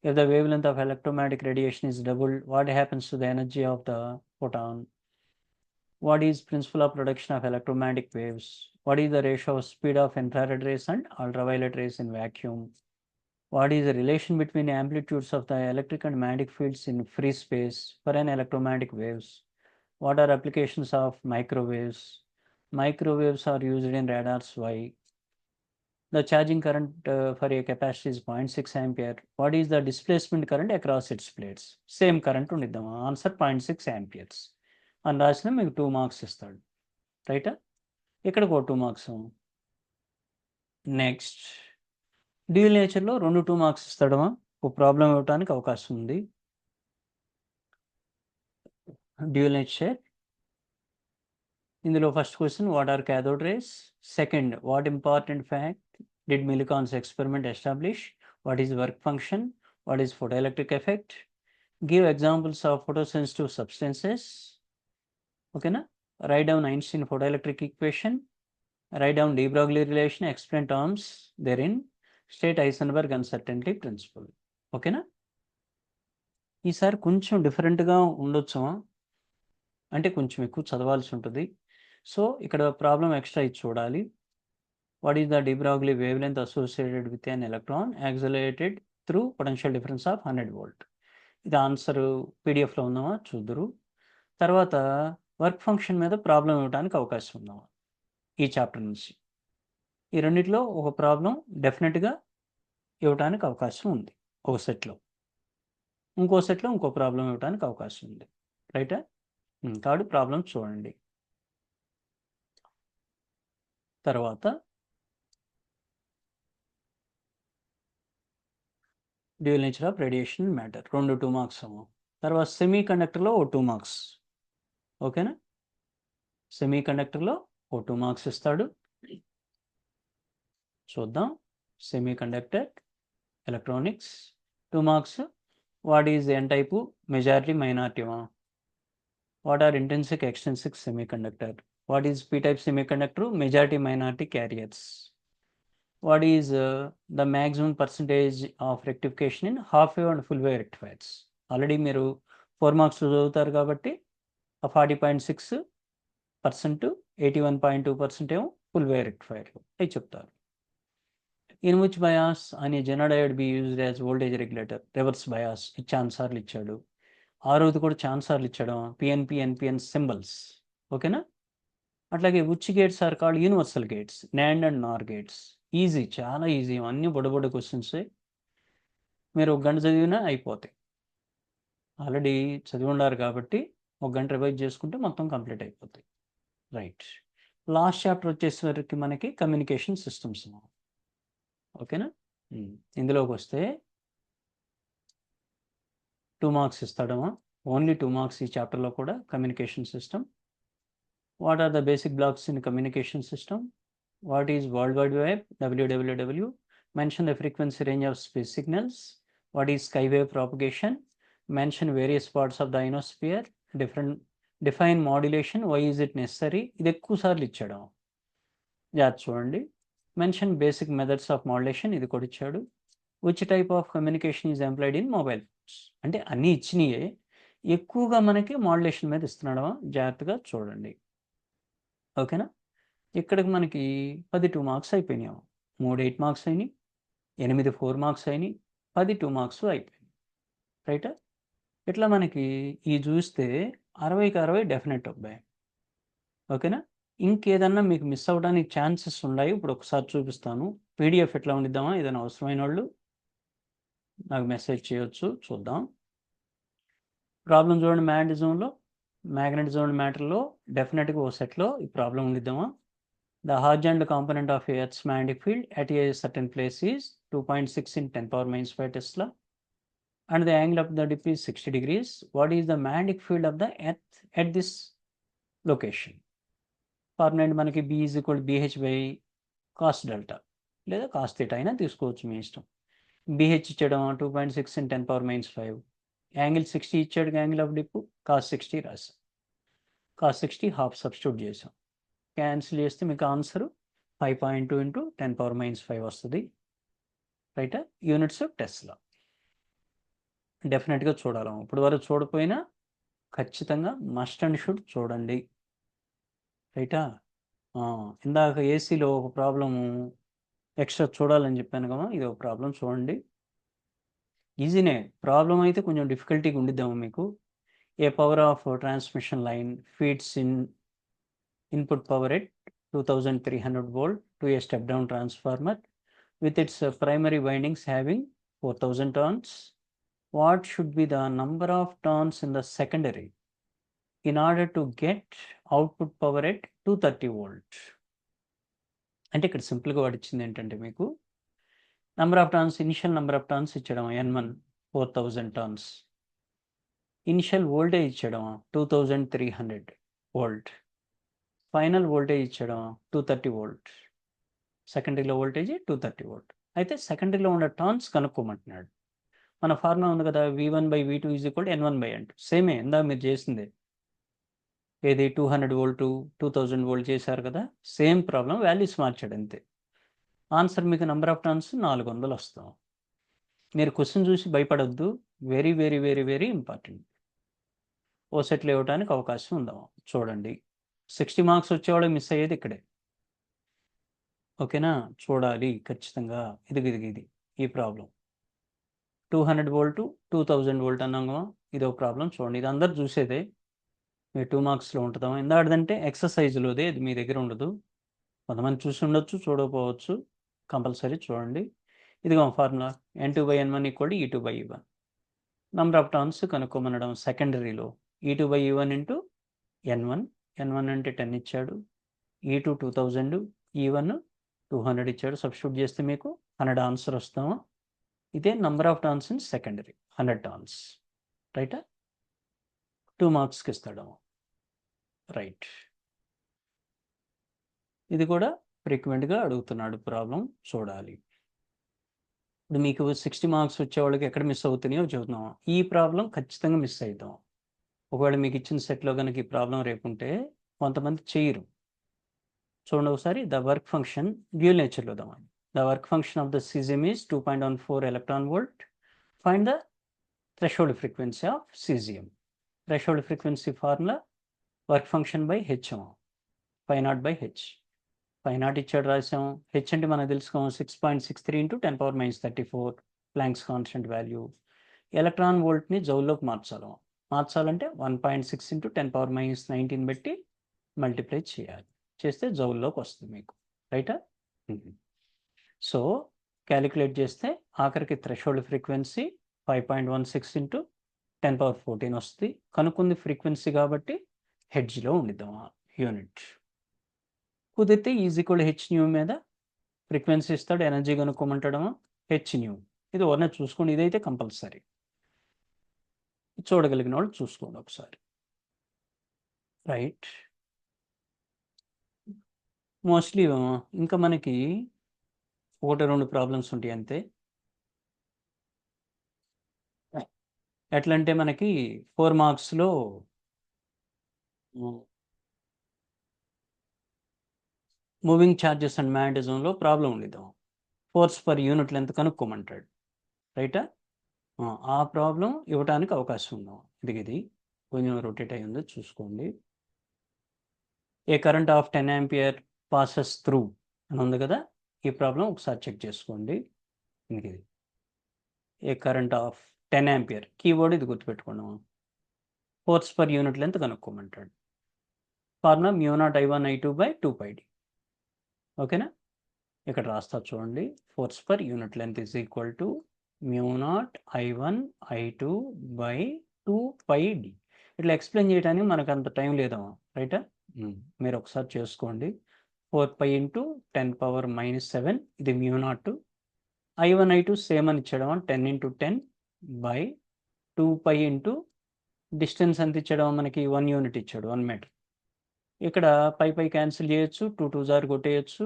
If the wave length of electromagnetic radiation is doubled, what happens to the energy of the photon? What is principle of production of electromagnetic waves? What is the ratio of speed of infrared rays and ultraviolet rays in vacuum? What is the relation between the amplitudes of the electric and magnetic fields in free space for an electromagnetic waves? What are applications of microwaves? Microwaves are used in radars. Why? The charging current for a capacitor is 0.6 ampere. What is the displacement current across its plates? Same current ఉండిద్దాం. Answer 0.6 amperes అని రాసిన మీకు 2 marks ఇస్తాడు. రైటా? ఇక్కడికి 2 marks. Next, dual నేచర్లో 2 marks ఇస్తాడమా. ఒక problem ఇవ్వడానికి అవకాశం ఉంది. డ్యూయల్ నేచర్ ఇందులో first question, what are cathode rays? Second, what important fact did Millikan's experiment establish? What is work function? What is photoelectric effect? Give examples of photosensitive substances. ఓకేనా? Write down Einstein photoelectric equation. Write down de Broglie relation. Explain terms therein. State Heisenberg uncertainty principle. ఓకేనా? ఈసారి కొంచెం డిఫరెంట్గా ఉండొచ్చు, అంటే కొంచెం ఎక్కువ చదవాల్సి ఉంటుంది. సో ఇక్కడ ప్రాబ్లం ఎక్స్ట్రా ఇది చూడాలి. What is the de Broglie wavelength associated with an electron accelerated through potential difference of 100 volt? ఇది ఆన్సర్ పీడిఎఫ్లో ఉందామా చూద్దరు. తర్వాత వర్క్ ఫంక్షన్ మీద ప్రాబ్లం ఇవ్వడానికి అవకాశం ఉందామా ఈ చాప్టర్ నుంచి. ఈ రెండిట్లో ఒక ప్రాబ్లం డెఫినెట్గా ఇవ్వడానికి అవకాశం ఉంది ఒక సెట్లో. ఇంకో సెట్లో ఇంకో ప్రాబ్లం ఇవ్వడానికి అవకాశం ఉంది. రైటా? కాబట్టి ప్రాబ్లం చూడండి. తర్వాత dual nature of radiation matter 2 marks ఏమో. తర్వాత సెమీ కండక్టర్లో 2 మార్క్స్. ఓకేనా? సెమీ కండక్టర్లో 2 మార్క్స్ ఇస్తాడు. చూద్దాం. Semi conductor electronics 2 marks. What is N type, majority, minority? What are intrinsic extrinsic semiconductor? What is P type semiconductor, majority, minority, carriers? What is the maximum percentage of rectification in half wave and full wave rectifiers? Already మీరు 4 marks చదువుతారు కాబట్టి ఆ 40.6%, 81.2% ఏమో full wave రెక్టిఫైర్లు అవి చెప్తారు. In which bias అని Zener diode be used as voltage regulator? Reverse bias ఛాన్స్ సార్లు ఇచ్చాడు. ఆరోది కూడా ఛాన్స్ సార్లు ఇచ్చడం, పిఎన్పి, ఎన్పిఎన్ సింబల్స్. ఓకేనా? అట్లాగే which gates are called universal gates? NAND and NOR gates. Easy, చాలా ఈజీ, అన్నీ బొడబొడ క్వశ్చన్సే. మీరు 1 గంట చదివినా అయిపోతాయి. ఆల్రెడీ చదివి ఉన్నారు కాబట్టి 1 గంట రివైజ్ చేసుకుంటే మొత్తం కంప్లీట్ అయిపోతాయి. రైట్. లాస్ట్ చాప్టర్ వచ్చేసరికి మనకి కమ్యూనికేషన్ సిస్టమ్స్. ఓకేనా? ఇందులోకి వస్తే 2 మార్క్స్ ఇస్తాడమా? ఓన్లీ 2 మార్క్స్ ఈ చాప్టర్లో కూడా. Communication system. What are the basic blocks in communication system? What is world wide web, WWW? Mention the frequency range of space signals. What is sky wave propagation? Mention various parts of the ionosphere. Define modulation, why is it necessary? ఇది ఎక్కువ సార్లు ఇచ్చాడు. జాగ్రత్త చూడండి. Mention basic methods of modulation, ఇది కూడా ఇచ్చాడు. Which type of communication is employed in mobile phones? అంటే అన్నీ ఇచ్చినాయే, ఎక్కువగా మనకి మాడ్యులేషన్ మీద ఇస్తున్నాడు. జాగ్రత్తగా చూడండి. ఓకేనా? ఇక్కడికి మనకి 10 2 మార్క్స్ అయిపోయినాయి. 3 8 మార్క్స్ అయినాయి, 8 4 మార్క్స్ అయినాయి, 10 2 మార్క్స్ అయిపోయినాయి. రైటా? ఇట్లా మనకి ఈ చూస్తే 60కి 60 డెఫినెట్ అబ్బాయి. ఓకేనా? ఇంకేదన్నా మీకు మిస్ అవ్వడానికి ఛాన్సెస్ ఉన్నాయి. ఇప్పుడు ఒకసారి చూపిస్తాను. పీడిఎఫ్ ఎట్లా ఉండిద్దామా? ఏదైనా అవసరమైన వాళ్ళు నాకు మెసేజ్ చేయొచ్చు, చూద్దాం. ప్రాబ్లం చూడండి. మ్యాగ్నెటిజం మ్యాటర్లో డెఫినెట్గా ఓ సెట్లో ఈ problem ఉండిద్దామా? The horizontal component of Earth's magnetic field at a certain place is 2.6 in 10 power minus 5 Tesla, and the angle of the dip is 60 degrees. What is the magnetic field of the Earth at this location? Formula మనకి B is equal to BH by cos delta లేదా cos theta అయినా తీసుకోవచ్చు, మీ ఇష్టం. BH ఇచ్చాడు 2.6 in 10 power minus 5. Angle 60 ఇచ్చాడు, angle of dip cos 60 రాసాం. cos 60 half substitute చేసాం. Cancel చేస్తే మీకు ఆన్సర్ 5.2 into 10 power minus 5 వస్తుంది. రైటా? Units Tesla. డెఫినెట్గా చూడాలి. ఇప్పుడు వరకు చూడకపోయినా ఖచ్చితంగా మస్ట్ అండ్ షుడ్ చూడండి. రైటా? ఇందాక ఏసీలో ఒక ప్రాబ్లము ఎక్స్ట్రా చూడాలని చెప్పాను కదా, ఇది ఒక ప్రాబ్లం చూడండి. ఈజీనే. ప్రాబ్లం అయితే కొంచెం డిఫికల్టీగా ఉండిద్దాము మీకు. A power of transmission line feeds in input power at 2300 volt to a step down transformer with its primary windings having 4000 turns. What should be the number of turns in the secondary in order to get output power at 230 volt? అంటే ఇక్కడ సింపుల్గా వాడిచ్చింది ఏంటంటే మీకు number of turns, initial number of turns ఇచ్చడం N1 4000 turns, initial voltage ఇచ్చడం 2300 volt, final voltage ఇచ్చడం 230 volt, సెకండరీలో వోల్టేజ్ 230 వోల్ట్. అయితే సెకండరీలో ఉన్న టర్న్స్ కనుక్కోమంటున్నాడు. మన ఫార్ములా ఉంది కదా, V1/V2 ఈజ్ ఈక్వల్ N1/N2. సేమే ఇందా మీరు చేసిందే. ఏది 200 వోల్ట్ 2000 వోల్ట్ చేశారు కదా, సేమ్ ప్రాబ్లం, వాల్యూస్ మార్చాడు అంతే. ఆన్సర్ మీకు నెంబర్ ఆఫ్ టర్న్స్ 400 వస్తాం. మీరు క్వశ్చన్ చూసి భయపడొద్దు, very very very very important. ఓ సెట్లు ఇవ్వడానికి అవకాశం ఉందాం. చూడండి. 60 మార్క్స్ వచ్చేవాడు మిస్ అయ్యేది ఇక్కడే. ఓకేనా? చూడాలి ఖచ్చితంగా. ఇది ఈ ప్రాబ్లం 200 వోల్ట్ 2000 వోల్ట్ అన్నాము. ఇది ఒక ప్రాబ్లం చూడండి. ఇది అందరు చూసేదే, మీ 2 మార్క్స్లో ఉంటుందా. ఎందుకంటే ఎక్సర్సైజ్లోదే, ఇది మీ దగ్గర ఉండదు. కొంతమంది చూసి ఉండొచ్చు, చూడకపోవచ్చు. కంపల్సరీ చూడండి. ఇదిగో formula N2/N1 = E2/E1. Number of turns కనుక్కోమనడం సెకండరీలో E2 by E1 into N1 అంటే 10 ఇచ్చాడు, E2 2000, E1 200 ఇచ్చాడు. సబ్స్టిట్యూట్ చేస్తే మీకు 100 ఆన్సర్ వస్తాము. ఇదే number of turns in secondary 100 turns. రైటా? 2 మార్క్స్కి ఇస్తాడు. రైట్. ఇది కూడా ఫ్రీక్వెంట్గా అడుగుతున్నాడు ప్రాబ్లం, చూడాలి. ఇప్పుడు మీకు 60 మార్క్స్ వచ్చేవాళ్ళకి ఎక్కడ మిస్ అవుతున్నాయో చెబుతున్నాం. ఈ ప్రాబ్లం ఖచ్చితంగా మిస్ అవుతాం. ఒకవేళ మీకు ఇచ్చిన సెట్లో కనుక ఈ ప్రాబ్లం రేపు ఉంటే కొంతమంది చేయరు. చూడండి ఒకసారి. ద వర్క్ ఫంక్షన్ డ్యూయల్ నేచర్లో దాం. The work function of the cesium is 2.14 electron volt. Find the threshold frequency of cesium. Threshold frequency formula work function by H, 5/h. 5 ఇచ్చాడు, రాసాం. హెచ్ అంటే మనకు తెలుసుకోం 6.63 × 10⁻34 ప్లాంక్స్ కాన్స్టెంట్ వాల్యూ. ఎలక్ట్రాన్ వోల్ట్ని జౌల్లోకి మార్చాలంటే 1.6 × 10⁻19 పెట్టి multiply చేయాలి. చేస్తే జౌల్లోకి వస్తుంది మీకు. రైటా? సో క్యాలిక్యులేట్ చేస్తే ఆఖరికి థ్రెషోల్డ్ ఫ్రీక్వెన్సీ 5.16 × 10⁻14 వస్తుంది. కనుక్కుంది ఫ్రీక్వెన్సీ కాబట్టి హెడ్జ్లో ఉండిద్దాం యూనిట్. కుదిరితే ఈజ్ ఈక్వల్ హెచ్ న్యూ మీద ఫ్రీక్వెన్సీ ఇస్తాడు, ఎనర్జీ కనుక్కోమంటాడమో హెచ్ న్యూ. ఇది ఎవరైనా చూసుకోండి, ఇదైతే కంపల్సరీ. చూడగలిగిన వాళ్ళు చూసుకోండి ఒకసారి. రైట్. మోస్ట్లీ ఇంకా మనకి 1-2 ప్రాబ్లమ్స్ ఉంటాయి అంతే. ఎట్లా అంటే మనకి 4 మార్క్స్లో మూవింగ్ ఛార్జెస్ అండ్ మ్యాగ్నటిజంలో ప్రాబ్లం ఉండిద్దాం. ఫోర్స్ పర్ యూనిట్ లెంత్ కనుక్కోమంటాడు. రైటా? ఆ ప్రాబ్లం ఇవ్వడానికి అవకాశం ఉందాం. ఇది కొంచెం రొటేట్ అయ్యి ఉందో చూసుకోండి. A current of 10 ampere passes through అని ఉంది కదా, ఈ ప్రాబ్లం ఒకసారి చెక్ చేసుకోండి. ఇది a current of 10 ampere, keyword ఇది గుర్తుపెట్టుకున్నాం. ఫోర్స్ పర్ యూనిట్ లెంత్ కనుక్కోమంటాడు. Formula μ0I1I2/2πd. ఓకేనా? ఇక్కడ రాస్తా చూడండి. Force per unit length is equal to μ0I1I2/2πd. ఇట్లా ఎక్స్ప్లెయిన్ చేయడానికి మనకు అంత టైం లేదమ్మా. రైటా? మీరు ఒకసారి చేసుకోండి. 4π × 10⁻⁻7 ఇది μ0. I1I2 సేమ్ అని ఇచ్చడం 10 × 10/2π × డిస్టెన్స్ ఎంత ఇచ్చడం మనకి 1 యూనిట్ ఇచ్చాడు, 1 మీటర్. ఇక్కడ పై క్యాన్సిల్ చేయొచ్చు, 2 2 జార్ కొట్టేయచ్చు.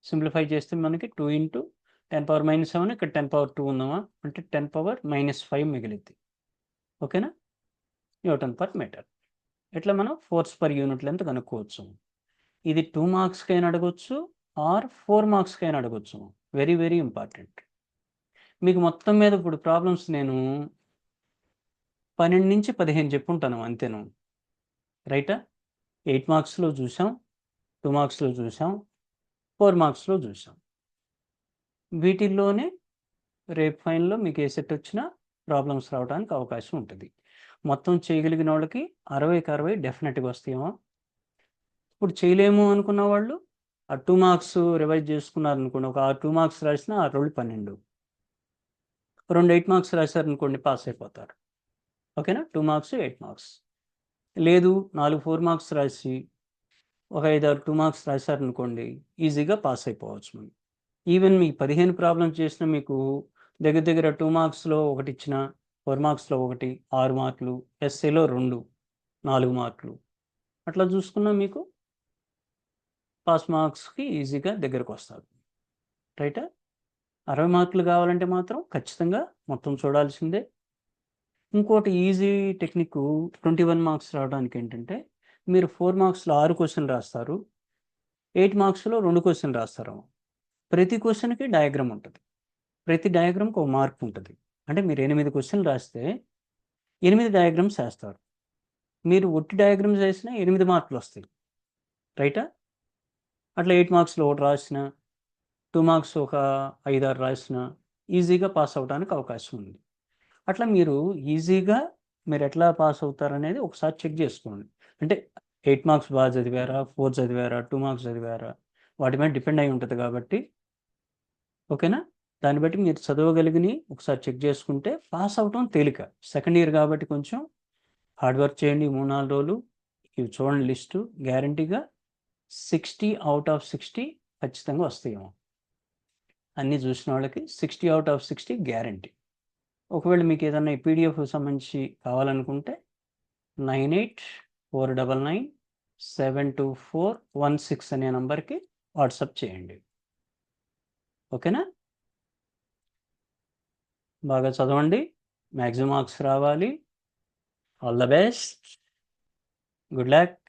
సింప్లిఫై చేస్తే మనకి 2 × 10⁻⁻7, ఇక్కడ 10⁻2 ఉందామా అంటే 10⁻⁻5 మిగిలిద్ది. ఓకేనా? Newton per metre. ఇట్లా మనం ఫోర్స్ పర్ యూనిట్ లెంత్ కనుక్కోవచ్చు. ఇది 2 మార్క్స్కి అయినా అడగొచ్చు ఆర్ 4 మార్క్స్కి అయినా అడగొచ్చు. Very very important. మీకు మొత్తం మీద ఇప్పుడు ప్రాబ్లమ్స్ నేను 12 నుంచి 15 చెప్పుంటాను అంతేను. రైటా? 8 మార్క్స్లో చూసాం, 2 మార్క్స్లో చూసాం, 4 మార్క్స్లో చూసాం. వీటిల్లోనే రేపు ఫైనల్లో మీకు ఏ సెట్ వచ్చినా ప్రాబ్లమ్స్ రావడానికి అవకాశం ఉంటుంది. మొత్తం చేయగలిగిన వాళ్ళకి 60కి 60 డెఫినెట్గా వస్తాయేమో. ఇప్పుడు చేయలేము అనుకున్న వాళ్ళు ఆ 2 మార్క్స్ రివైజ్ చేసుకున్నారనుకోండి, ఒక 2 మార్క్స్ రాసినా 6 రోజులు 12, 2 8 మార్క్స్ రాశారనుకోండి పాస్ అయిపోతారు. ఓకేనా? 2 మార్క్స్ 8 మార్క్స్. లేదు 4 4 మార్క్స్ రాసి ఒక 5-6 2 మార్క్స్ రాశారనుకోండి, ఈజీగా పాస్ అయిపోవచ్చు. మనం ఈవెన్ మీ 15 ప్రాబ్లమ్స్ చేసిన మీకు దగ్గర 2 మార్క్స్లో ఒకటి ఇచ్చిన, 4 మార్క్స్లో ఒకటి, 6 మార్కులు, ఎస్ఏలో 2 4 మార్కులు, అట్లా చూసుకున్నా మీకు పాస్ మార్క్స్కి ఈజీగా దగ్గరకు వస్తారు. రైటా? 60 మార్కులు కావాలంటే మాత్రం ఖచ్చితంగా మొత్తం చూడాల్సిందే. ఇంకోటి ఈజీ టెక్నిక్ 21 మార్క్స్ రావడానికి ఏంటంటే, మీరు 4 మార్క్స్లో 6 క్వశ్చన్లు రాస్తారు, 8 మార్క్స్లో 2 క్వశ్చన్లు రాస్తారు. ప్రతి క్వశ్చన్కి డయాగ్రామ్ ఉంటుంది, ప్రతి డయాగ్రామ్కి ఒక మార్క్ ఉంటుంది. అంటే మీరు 8 క్వశ్చన్లు రాస్తే 8 డయాగ్రామ్స్ వేస్తారు. మీరు ఒట్టి డయాగ్రామ్స్ వేసినా 8 మార్కులు వస్తాయి. రైటా? అట్లా 8 మార్క్స్లో ఒకటి రాసిన, 2 మార్క్స్ ఒక 5-6 రాసిన ఈజీగా పాస్ అవడానికి అవకాశం ఉంది. అట్లా మీరు ఈజీగా మీరు ఎట్లా పాస్ అవుతారనేది ఒకసారి చెక్ చేసుకోండి. అంటే 8 మార్క్స్ బాగా చదివారా, 4 చదివారా, 2 మార్క్స్ చదివారా, వాటి మీద డిపెండ్ అయి ఉంటుంది కాబట్టి. ఓకేనా? దాన్ని బట్టి మీరు చదవగలిగిని ఒకసారి చెక్ చేసుకుంటే పాస్ అవటం తేలిక. సెకండ్ ఇయర్ కాబట్టి కొంచెం హార్డ్ వర్క్ చేయండి 3-4 రోజులు. ఇవి చూడండి లిస్టు. గ్యారంటీగా 60 అవుట్ ఆఫ్ 60 ఖచ్చితంగా వస్తాయేమో. అన్నీ చూసిన వాళ్ళకి 60 అవుట్ ఆఫ్ 60 గ్యారంటీ. ఒకవేళ మీకు ఏదన్నా ఈ పీడిఎఫ్ సంబంధించి కావాలనుకుంటే 9849972416 అనే నంబర్కి వాట్సాప్ చేయండి. ఓకేనా? బాగా చదవండి, మ్యాక్సిమం మార్క్స్ రావాలి. All the best, good luck.